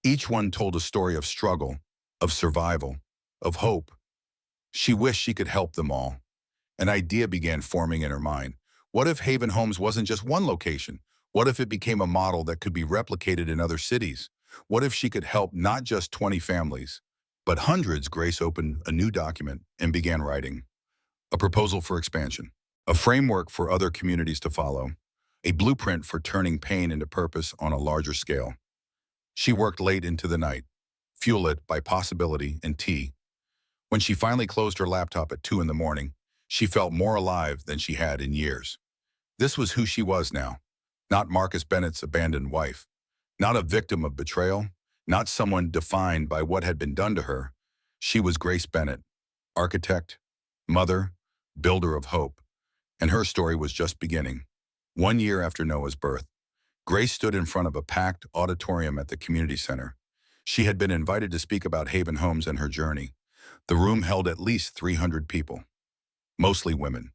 Each one told a story of struggle, of survival, of hope. She wished she could help them all. An idea began forming in her mind. What if Haven Homes wasn't just one location? What if it became a model that could be replicated in other cities? What if she could help not just 20 families, but hundreds? Grace opened a new document and began writing. A proposal for expansion. A framework for other communities to follow. A blueprint for turning pain into purpose on a larger scale. She worked late into the night, fueled lit by possibility and tea. When she finally closed her laptop at 2 in the morning, she felt more alive than she had in years. This was who she was now. Not Marcus Bennett's abandoned wife. Not a victim of betrayal. Not someone defined by what had been done to her. She was Grace Bennett, architect, mother, builder of hope. And her story was just beginning. 1 year after Noah's birth, Grace stood in front of a packed auditorium at the community center. She had been invited to speak about Haven Homes and her journey. The room held at least 300 people, mostly women,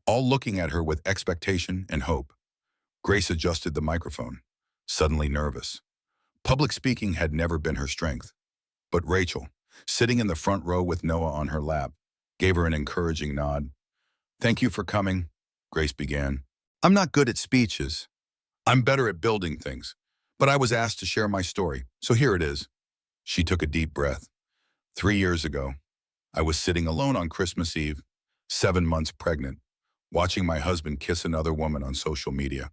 all looking at her with expectation and hope. Grace adjusted the microphone, suddenly nervous. Public speaking had never been her strength. But Rachel, sitting in the front row with Noah on her lap, gave her an encouraging nod. "Thank you for coming," Grace began. "I'm not good at speeches. I'm better at building things. But I was asked to share my story, so here it is." She took a deep breath. 3 years ago, I was sitting alone on Christmas Eve, 7 months pregnant, watching my husband kiss another woman on social media.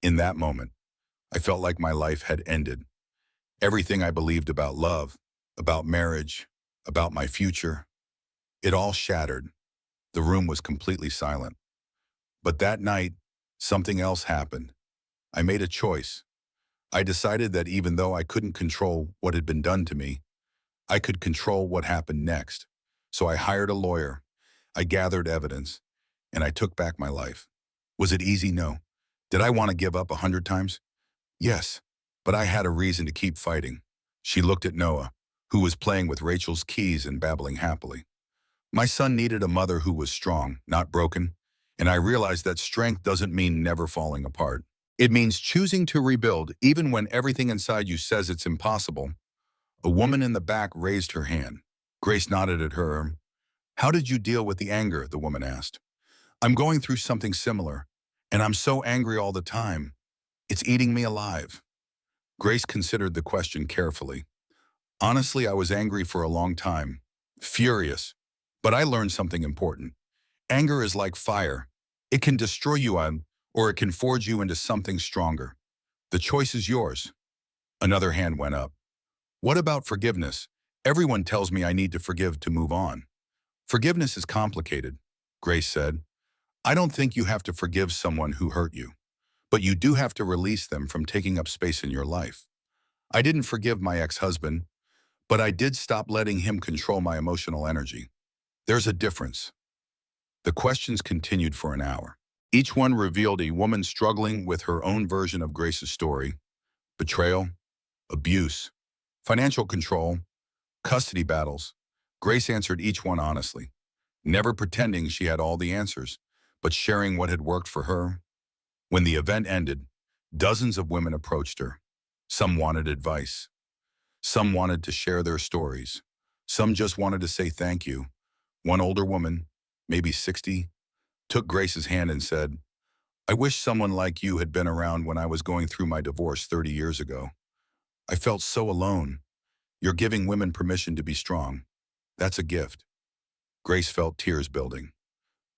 In that moment, I felt like my life had ended. Everything I believed about love, about marriage, about my future, it all shattered. The room was completely silent. But that night, something else happened. I made a choice. I decided that even though I couldn't control what had been done to me, I could control what happened next. So I hired a lawyer. I gathered evidence, and I took back my life. Was it easy? No. Did I want to give up 100 times? Yes, but I had a reason to keep fighting. She looked at Noah, who was playing with Rachel's keys and babbling happily. My son needed a mother who was strong, not broken, and I realized that strength doesn't mean never falling apart. It means choosing to rebuild even when everything inside you says it's impossible. A woman in the back raised her hand. Grace nodded at her. "How did you deal with the anger?" the woman asked. "I'm going through something similar, and I'm so angry all the time. It's eating me alive." Grace considered the question carefully. "Honestly, I was angry for a long time, furious, but I learned something important. Anger is like fire. It can destroy you or it can forge you into something stronger. The choice is yours." Another hand went up. "What about forgiveness? Everyone tells me I need to forgive to move on." "Forgiveness is complicated," Grace said. "I don't think you have to forgive someone who hurt you, but you do have to release them from taking up space in your life. I didn't forgive my ex-husband, but I did stop letting him control my emotional energy. There's a difference." The questions continued for an hour. Each one revealed a woman struggling with her own version of Grace's story: betrayal, abuse, financial control, custody battles. Grace answered each one honestly, never pretending she had all the answers, but sharing what had worked for her. When the event ended, dozens of women approached her. Some wanted advice. Some wanted to share their stories. Some just wanted to say thank you. One older woman, maybe 60, took Grace's hand and said, "I wish someone like you had been around when I was going through my divorce 30 years ago. I felt so alone. You're giving women permission to be strong. That's a gift." Grace felt tears building.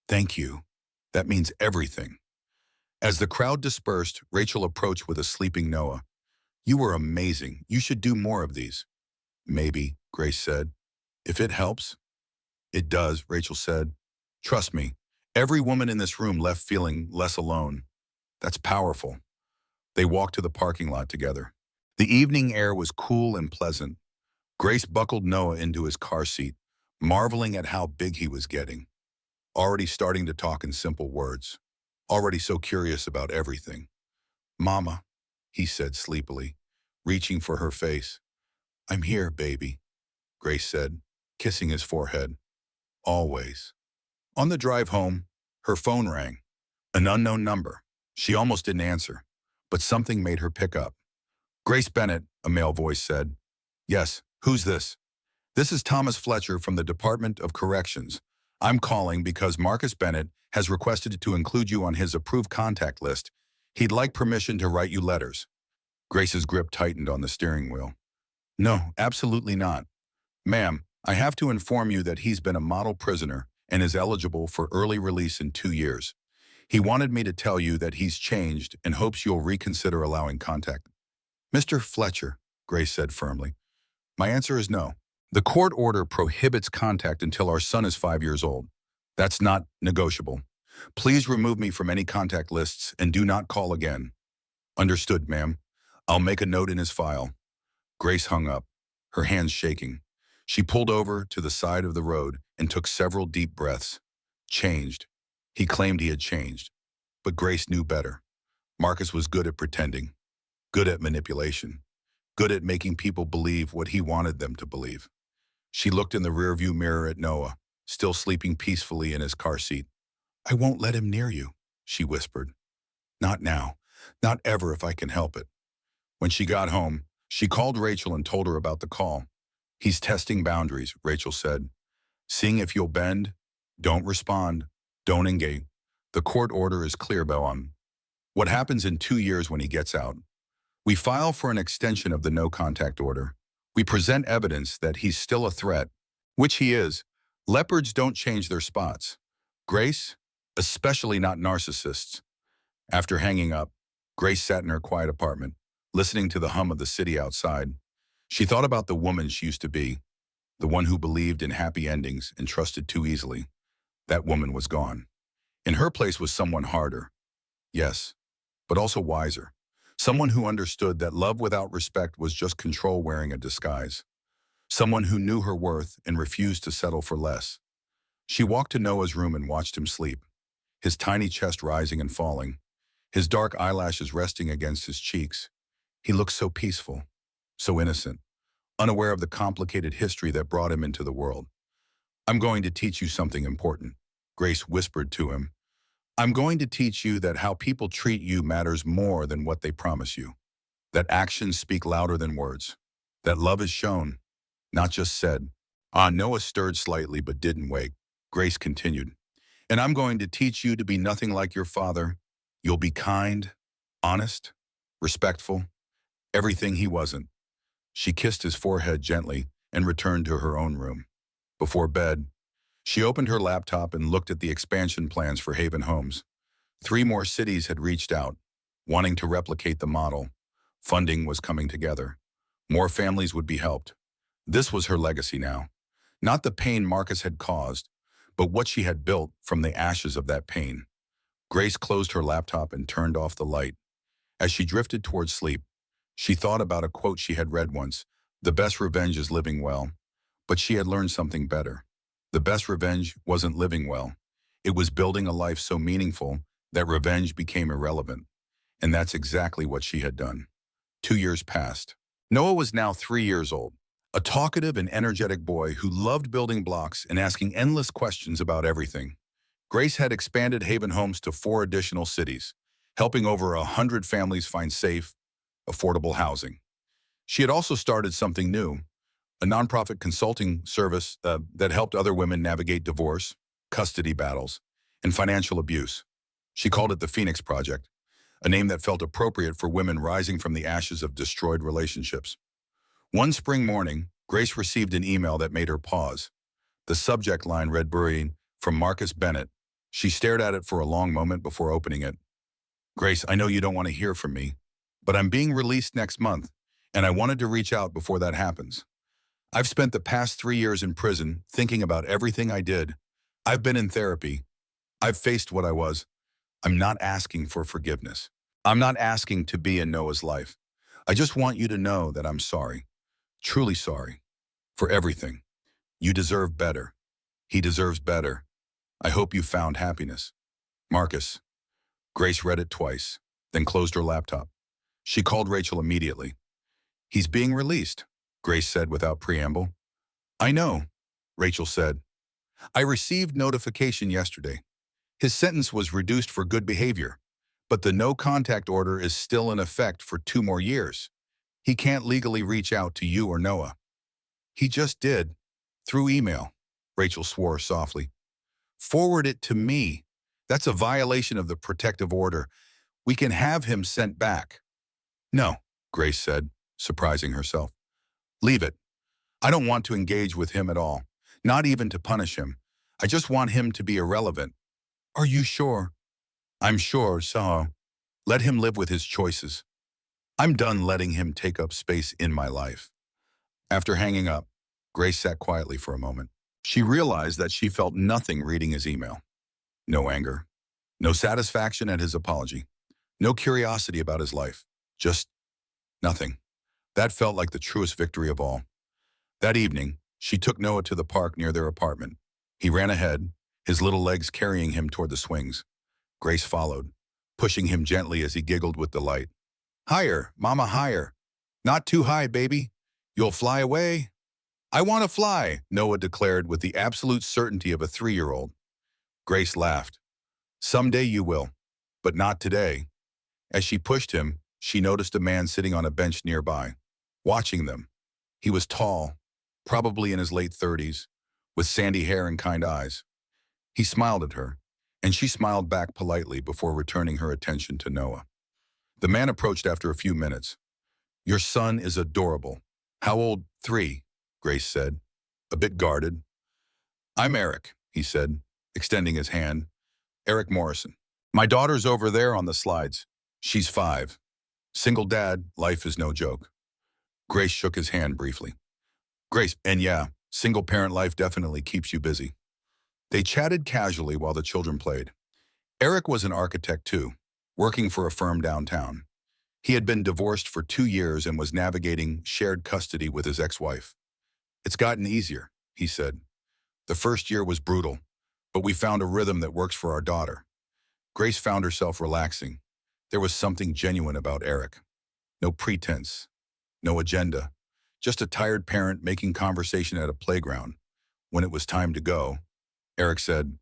"Thank you. That means everything." As the crowd dispersed, Rachel approached with a sleeping Noah. "You were amazing. You should do more of these." "Maybe," Grace said. "If it helps." "It does," Rachel said. "Trust me, every woman in this room left feeling less alone." "That's powerful." They walked to the parking lot together. The evening air was cool and pleasant. Grace buckled Noah into his car seat, marveling at how big he was getting, already starting to talk in simple words, already so curious about everything. "Mama," he said sleepily, reaching for her face. "I'm here, baby," Grace said, kissing his forehead. "Always." On the drive home, her phone rang. An unknown number. She almost didn't answer, but something made her pick up. "Grace Bennett," a male voice said. "Yes, who's this?" "This is Thomas Fletcher from the Department of Corrections. I'm calling because Marcus Bennett has requested to include you on his approved contact list. He'd like permission to write you letters." Grace's grip tightened on the steering wheel. "No, absolutely not. Ma'am, I have to inform you that he's been a model prisoner and is eligible for early release in 2 years. He wanted me to tell you that he's changed and hopes you'll reconsider allowing contact." "Mr. Fletcher," Grace said firmly, "my answer is no. The court order prohibits contact until our son is 5 years old. That's not negotiable. Please remove me from any contact lists and do not call again." "Understood, ma'am. I'll make a note in his file." Grace hung up, her hands shaking. She pulled over to the side of the road and took several deep breaths. Changed. He claimed he had changed. But Grace knew better. Marcus was good at pretending, good at manipulation, good at making people believe what he wanted them to believe. She looked in the rearview mirror at Noah, still sleeping peacefully in his car seat. "I won't let him near you," she whispered. "Not now. Not ever if I can help it." When she got home, she called Rachel and told her about the call. "He's testing boundaries," Rachel said. "Seeing if you'll bend. Don't respond. Don't engage. The court order is clear, Boam. What happens in 2 years when he gets out? We file for an extension of the no-contact order. We present evidence that he's still a threat, which he is. Leopards don't change their spots. Grace, especially not narcissists." After hanging up, Grace sat in her quiet apartment, listening to the hum of the city outside. She thought about the woman she used to be, the one who believed in happy endings and trusted too easily. That woman was gone. In her place was someone harder, yes, but also wiser. Someone who understood that love without respect was just control wearing a disguise. Someone who knew her worth and refused to settle for less. She walked to Noah's room and watched him sleep, his tiny chest rising and falling, his dark eyelashes resting against his cheeks. He looked so peaceful, so innocent, unaware of the complicated history that brought him into the world. "I'm going to teach you something important," Grace whispered to him. "I'm going to teach you that how people treat you matters more than what they promise you. That actions speak louder than words. That love is shown, not just said." Noah stirred slightly but didn't wake. Grace continued. "And I'm going to teach you to be nothing like your father. You'll be kind, honest, respectful, everything he wasn't." She kissed his forehead gently and returned to her own room. Before bed, she opened her laptop and looked at the expansion plans for Haven Homes. 3 more cities had reached out, wanting to replicate the model. Funding was coming together. More families would be helped. This was her legacy now. Not the pain Marcus had caused, but what she had built from the ashes of that pain. Grace closed her laptop and turned off the light. As she drifted towards sleep, she thought about a quote she had read once: "The best revenge is living well." But she had learned something better. The best revenge wasn't living well. It was building a life so meaningful that revenge became irrelevant. And that's exactly what she had done. 2 years passed. Noah was now 3 years old, a talkative and energetic boy who loved building blocks and asking endless questions about everything. Grace had expanded Haven Homes to 4 additional cities, helping over 100 families find safe, affordable housing. She had also started something new, a nonprofit consulting service that helped other women navigate divorce, custody battles, and financial abuse. She called it the Phoenix Project, a name that felt appropriate for women rising from the ashes of destroyed relationships. One spring morning, Grace received an email that made her pause. The subject line read "Burying" from Marcus Bennett. She stared at it for a long moment before opening it. "Grace, I know you don't want to hear from me, but I'm being released next month, and I wanted to reach out before that happens. I've spent the past 3 years in prison thinking about everything I did. I've been in therapy. I've faced what I was. I'm not asking for forgiveness. I'm not asking to be in Noah's life. I just want you to know that I'm sorry. Truly sorry. For everything. You deserve better. He deserves better. I hope you found happiness. Marcus. Grace read it twice, then closed her laptop. She called Rachel immediately. He's being released, Grace said without preamble. I know, Rachel said. I received notification yesterday. His sentence was reduced for good behavior, but the no-contact order is still in effect for 2 more years. He can't legally reach out to you or Noah. He just did, through email, Rachel swore softly. Forward it to me. That's a violation of the protective order. We can have him sent back. No, Grace said, surprising herself. Leave it. I don't want to engage with him at all, not even to punish him. I just want him to be irrelevant. Are you sure? I'm sure, so let him live with his choices. I'm done letting him take up space in my life. After hanging up, Grace sat quietly for a moment. She realized that she felt nothing reading his email. No anger, no satisfaction at his apology, no curiosity about his life, just nothing. That felt like the truest victory of all. That evening, she took Noah to the park near their apartment. He ran ahead, his little legs carrying him toward the swings. Grace followed, pushing him gently as he giggled with delight. Higher, mama, higher. Not too high, baby. You'll fly away. I want to fly, Noah declared with the absolute certainty of a 3-year-old. Grace laughed. Someday you will, but not today. As she pushed him, she noticed a man sitting on a bench nearby, watching them. He was tall, probably in his late 30s, with sandy hair and kind eyes. He smiled at her, and she smiled back politely before returning her attention to Noah. The man approached after a few minutes. Your son is adorable. How old? 3, Grace said, a bit guarded. I'm Eric, he said, extending his hand. Eric Morrison. My daughter's over there on the slides. She's 5. Single dad, life is no joke. Grace shook his hand briefly. Grace, and yeah, single parent life definitely keeps you busy. They chatted casually while the children played. Eric was an architect too, working for a firm downtown. He had been divorced for 2 years and was navigating shared custody with his ex-wife. It's gotten easier, he said. The first year was brutal, but we found a rhythm that works for our daughter. Grace found herself relaxing. There was something genuine about Eric. No pretense, no agenda, just a tired parent making conversation at a playground. When it was time to go, Eric said,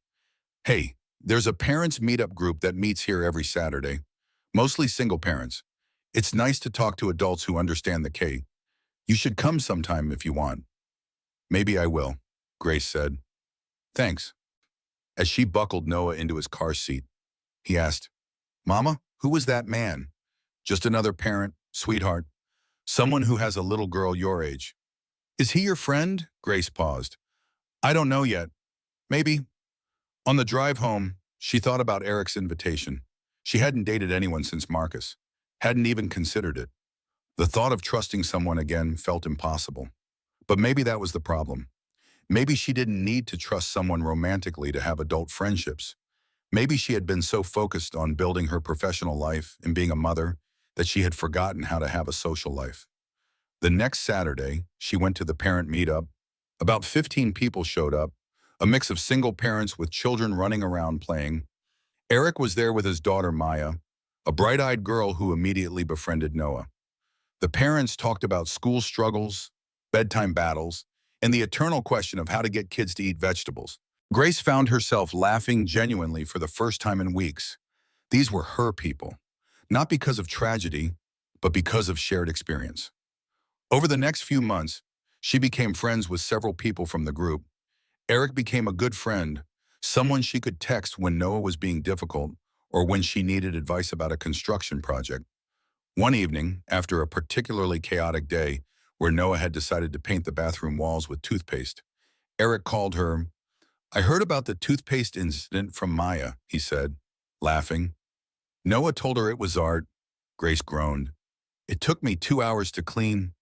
Hey, there's a parents' meetup group that meets here every Saturday, mostly single parents. It's nice to talk to adults who understand the K. You should come sometime if you want. Maybe I will, Grace said. Thanks. As she buckled Noah into his car seat, he asked, Mama, who was that man? Just another parent, sweetheart. Someone who has a little girl your age. Is he your friend? Grace paused. I don't know yet. Maybe. On the drive home, she thought about Eric's invitation. She hadn't dated anyone since Marcus, hadn't even considered it. The thought of trusting someone again felt impossible. But maybe that was the problem. Maybe she didn't need to trust someone romantically to have adult friendships. Maybe she had been so focused on building her professional life and being a mother that she had forgotten how to have a social life. The next Saturday, she went to the parent meetup. About 15 people showed up, a mix of single parents with children running around playing. Eric was there with his daughter Maya, a bright-eyed girl who immediately befriended Noah. The parents talked about school struggles, bedtime battles, and the eternal question of how to get kids to eat vegetables. Grace found herself laughing genuinely for the first time in weeks. These were her people, not because of tragedy, but because of shared experience. Over the next few months, she became friends with several people from the group. Eric became a good friend, someone she could text when Noah was being difficult or when she needed advice about a construction project. One evening, after a particularly chaotic day where Noah had decided to paint the bathroom walls with toothpaste, Eric called her. I heard about the toothpaste incident from Maya, he said, laughing. Noah told her it was art. Grace groaned. It took me 2 hours to clean.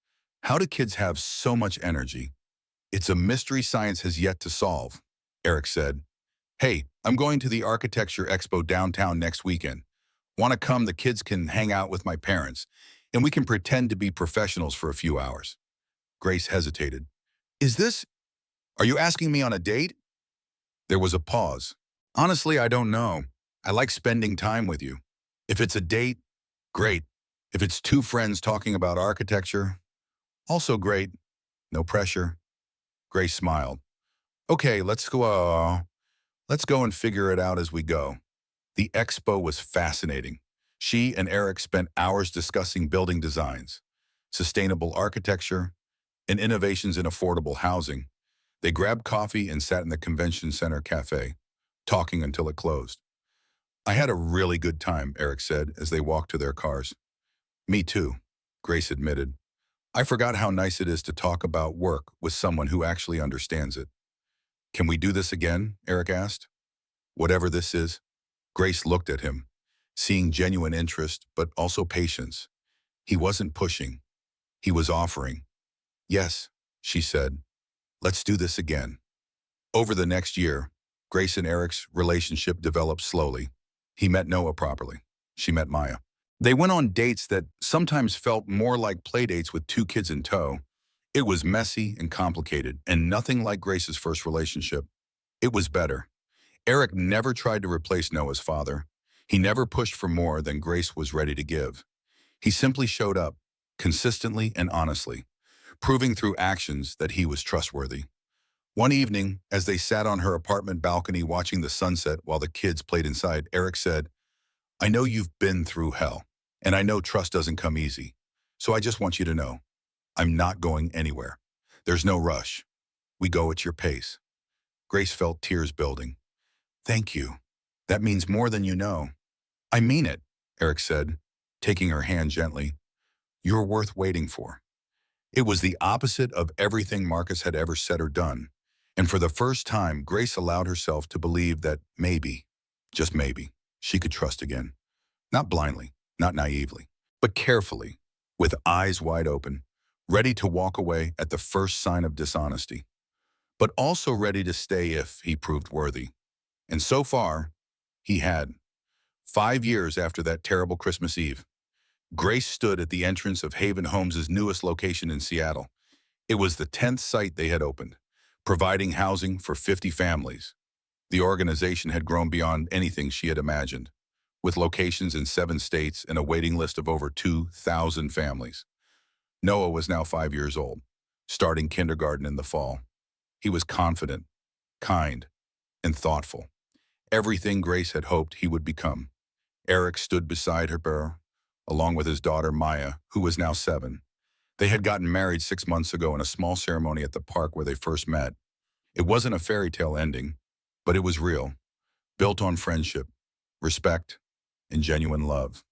How do kids have so much energy? It's a mystery science has yet to solve, Eric said. Hey, I'm going to the Architecture Expo downtown next weekend. Want to come? The kids can hang out with my parents, and we can pretend to be professionals for a few hours. Grace hesitated. Is this, are you asking me on a date? There was a pause. Honestly, I don't know. I like spending time with you. If it's a date, great. If it's two friends talking about architecture, also great. No pressure. Grace smiled. Okay, let's go and figure it out as we go. The expo was fascinating. She and Eric spent hours discussing building designs, sustainable architecture, and innovations in affordable housing. They grabbed coffee and sat in the convention center cafe, talking until it closed. I had a really good time, Eric said as they walked to their cars. Me too, Grace admitted. I forgot how nice it is to talk about work with someone who actually understands it. Can we do this again? Eric asked. Whatever this is. Grace looked at him, seeing genuine interest, but also patience. He wasn't pushing. He was offering. Yes, she said. Let's do this again. Over the next year, Grace and Eric's relationship developed slowly. He met Noah properly. She met Maya. They went on dates that sometimes felt more like playdates with two kids in tow. It was messy and complicated, and nothing like Grace's first relationship. It was better. Eric never tried to replace Noah's father. He never pushed for more than Grace was ready to give. He simply showed up, consistently and honestly, proving through actions that he was trustworthy. One evening, as they sat on her apartment balcony watching the sunset while the kids played inside, Eric said, I know you've been through hell, and I know trust doesn't come easy. So I just want you to know, I'm not going anywhere. There's no rush. We go at your pace. Grace felt tears building. Thank you. That means more than you know. I mean it, Eric said, taking her hand gently. You're worth waiting for. It was the opposite of everything Marcus had ever said or done. And for the first time, Grace allowed herself to believe that maybe, just maybe, she could trust again. Not blindly, not naively, but carefully, with eyes wide open, ready to walk away at the first sign of dishonesty, but also ready to stay if he proved worthy. And so far, he had. 5 years after that terrible Christmas Eve, Grace stood at the entrance of Haven Homes' newest location in Seattle. It was the 10th site they had opened, providing housing for 50 families. The organization had grown beyond anything she had imagined, with locations in 7 states and a waiting list of over 2,000 families. Noah was now 5 years old, starting kindergarten in the fall. He was confident, kind, and thoughtful. Everything Grace had hoped he would become. Eric stood beside her, along with his daughter Maya, who was now 7. They had gotten married 6 months ago in a small ceremony at the park where they first met. It wasn't a fairy tale ending, but it was real, built on friendship, respect, and genuine love.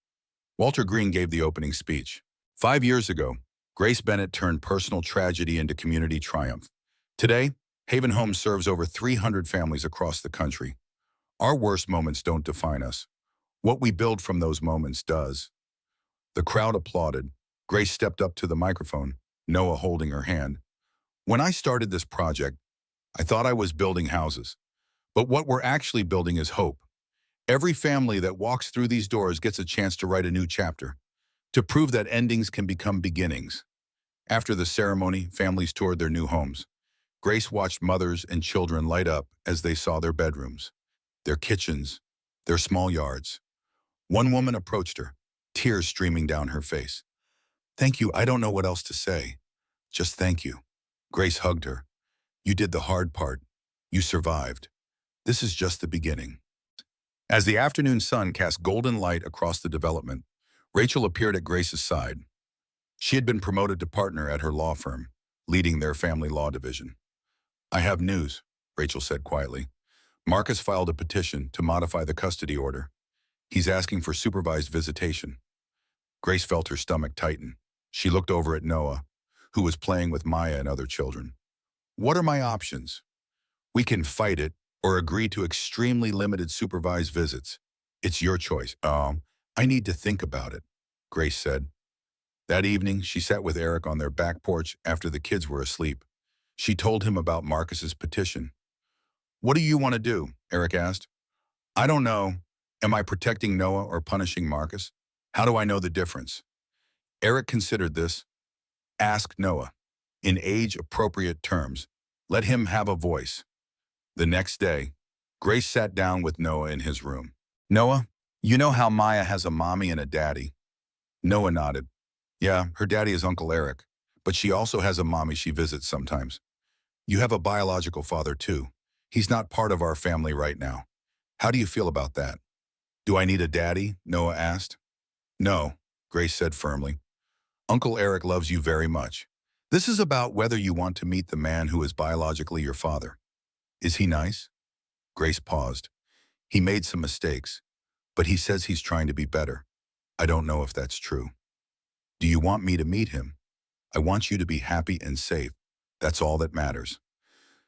Walter Green gave the opening speech. 5 years ago, Grace Bennett turned personal tragedy into community triumph. Today, Haven Homes serves over 300 families across the country. Our worst moments don't define us. What we build from those moments does. The crowd applauded. Grace stepped up to the microphone, Noah holding her hand. When I started this project, I thought I was building houses. But what we're actually building is hope. Every family that walks through these doors gets a chance to write a new chapter, to prove that endings can become beginnings. After the ceremony, families toured their new homes. Grace watched mothers and children light up as they saw their bedrooms, their kitchens, their small yards. One woman approached her, tears streaming down her face. Thank you, I don't know what else to say. Just thank you. Grace hugged her. You did the hard part. You survived. This is just the beginning. As the afternoon sun cast golden light across the development, Rachel appeared at Grace's side. She had been promoted to partner at her law firm, leading their family law division. I have news, Rachel said quietly. Marcus filed a petition to modify the custody order. He's asking for supervised visitation. Grace felt her stomach tighten. She looked over at Noah, who was playing with Maya and other children. What are my options? We can fight it or agree to extremely limited supervised visits. It's your choice. I need to think about it, Grace said. That evening, she sat with Eric on their back porch after the kids were asleep. She told him about Marcus's petition. What do you want to do? Eric asked. I don't know. Am I protecting Noah or punishing Marcus? How do I know the difference? Eric considered this. Ask Noah. in age-appropriate terms. Let him have a voice. The next day, Grace sat down with Noah in his room. Noah, you know how Maya has a mommy and a daddy? Noah nodded. Yeah, her daddy is Uncle Eric, but she also has a mommy she visits sometimes. You have a biological father too. He's not part of our family right now. How do you feel about that? Do I need a daddy? Noah asked. No, Grace said firmly. Uncle Eric loves you very much. This is about whether you want to meet the man who is biologically your father. Is he nice? Grace paused. He made some mistakes, but he says he's trying to be better. I don't know if that's true. Do you want me to meet him? I want you to be happy and safe. That's all that matters.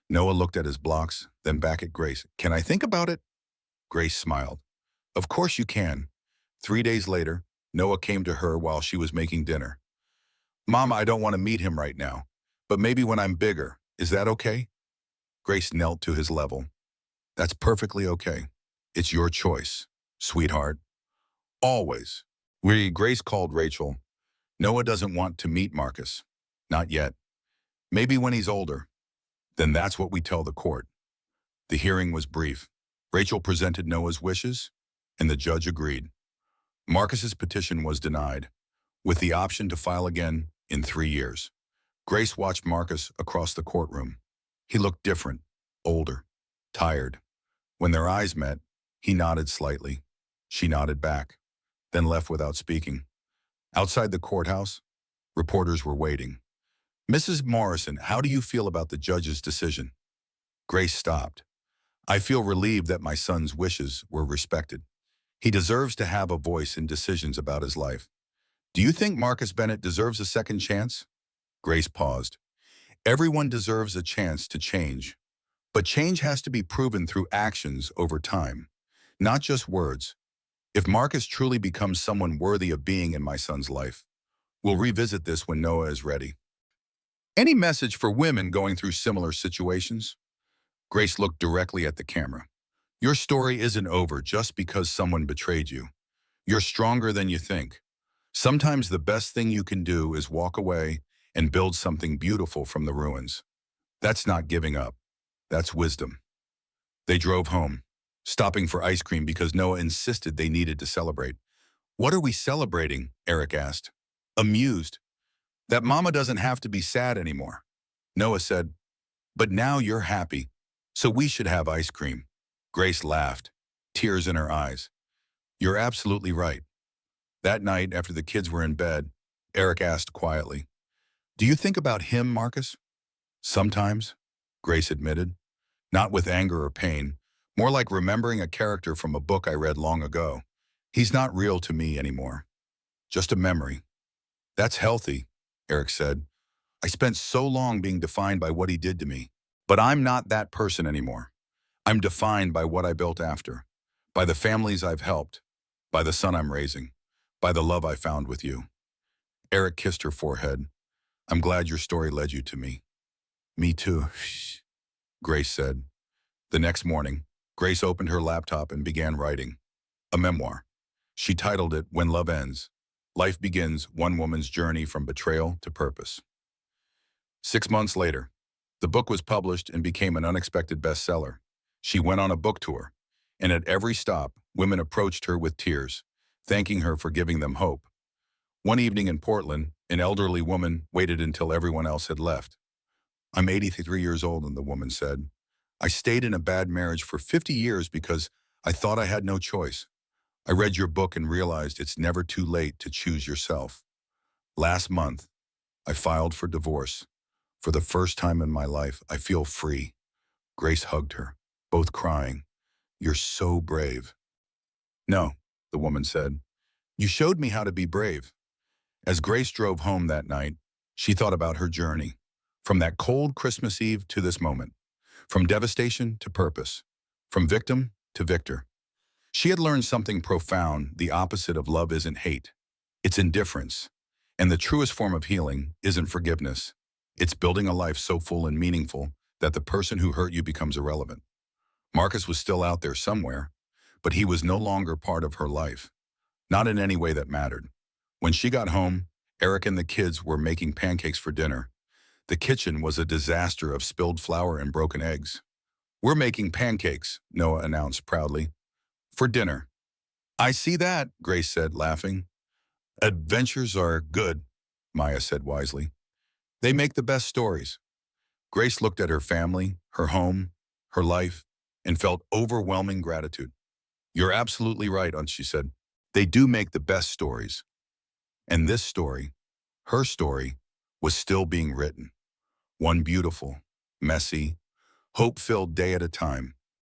Noah looked at his blocks, then back at Grace. Can I think about it? Grace smiled. Of course you can. 3 days later, Noah came to her while she was making dinner. Mom, I don't want to meet him right now, but maybe when I'm bigger. Is that okay? Grace knelt to his level. That's perfectly okay. It's your choice, sweetheart. Always. Grace called Rachel. Noah doesn't want to meet Marcus. Not yet. Maybe when he's older. Then that's what we tell the court. The hearing was brief. Rachel presented Noah's wishes, and the judge agreed. Marcus's petition was denied, with the option to file again in 3 years. Grace watched Marcus across the courtroom. He looked different, older, tired. When their eyes met, he nodded slightly. She nodded back, then left without speaking. Outside the courthouse, reporters were waiting. Mrs. Morrison, how do you feel about the judge's decision? Grace stopped. I feel relieved that my son's wishes were respected. He deserves to have a voice in decisions about his life. Do you think Marcus Bennett deserves a second chance? Grace paused. Everyone deserves a chance to change, but change has to be proven through actions over time, not just words. If Marcus truly becomes someone worthy of being in my son's life, we'll revisit this when Noah is ready. Any message for women going through similar situations? Grace looked directly at the camera. Your story isn't over just because someone betrayed you. You're stronger than you think. Sometimes the best thing you can do is walk away and build something beautiful from the ruins. That's not giving up. That's wisdom. They drove home, stopping for ice cream because Noah insisted they needed to celebrate. What are we celebrating? Eric asked. Amused. That Mama doesn't have to be sad anymore. Noah said, but now you're happy, so we should have ice cream. Grace laughed, tears in her eyes. You're absolutely right. That night, after the kids were in bed, Eric asked quietly, do you think about him, Marcus? Sometimes, Grace admitted, not with anger or pain, more like remembering a character from a book I read long ago. He's not real to me anymore. Just a memory. That's healthy, Eric said. I spent so long being defined by what he did to me. But I'm not that person anymore. I'm defined by what I built after, by the families I've helped, by the son I'm raising, by the love I found with you. Eric kissed her forehead. I'm glad your story led you to me. Me too, Grace said. The next morning, Grace opened her laptop and began writing a memoir. She titled it When Love Ends. Life Begins, One Woman's Journey from Betrayal to Purpose. 6 months later, the book was published and became an unexpected bestseller. She went on a book tour, and at every stop, women approached her with tears, thanking her for giving them hope. One evening in Portland, an elderly woman waited until everyone else had left. I'm 83 years old, and the woman said, I stayed in a bad marriage for 50 years because I thought I had no choice. I read your book and realized it's never too late to choose yourself. Last month, I filed for divorce. For the first time in my life, I feel free. Grace hugged her, both crying. You're so brave. No, the woman said. You showed me how to be brave. As Grace drove home that night, she thought about her journey, from that cold Christmas Eve to this moment, from devastation to purpose, from victim to victor. She had learned something profound. The opposite of love isn't hate. It's indifference. And the truest form of healing isn't forgiveness. It's building a life so full and meaningful that the person who hurt you becomes irrelevant. Marcus was still out there somewhere, but he was no longer part of her life. Not in any way that mattered. When she got home, Eric and the kids were making pancakes for dinner. The kitchen was a disaster of spilled flour and broken eggs. "We're making pancakes," Noah announced proudly, "for dinner." "I see that," Grace said, laughing. "Adventures are good," Maya said wisely. "They make the best stories." Grace looked at her family, her home, her life, and felt overwhelming gratitude. "You're absolutely right," she said. "They do make the best stories." And this story, her story, was still being written. One beautiful, messy, hope-filled day at a time.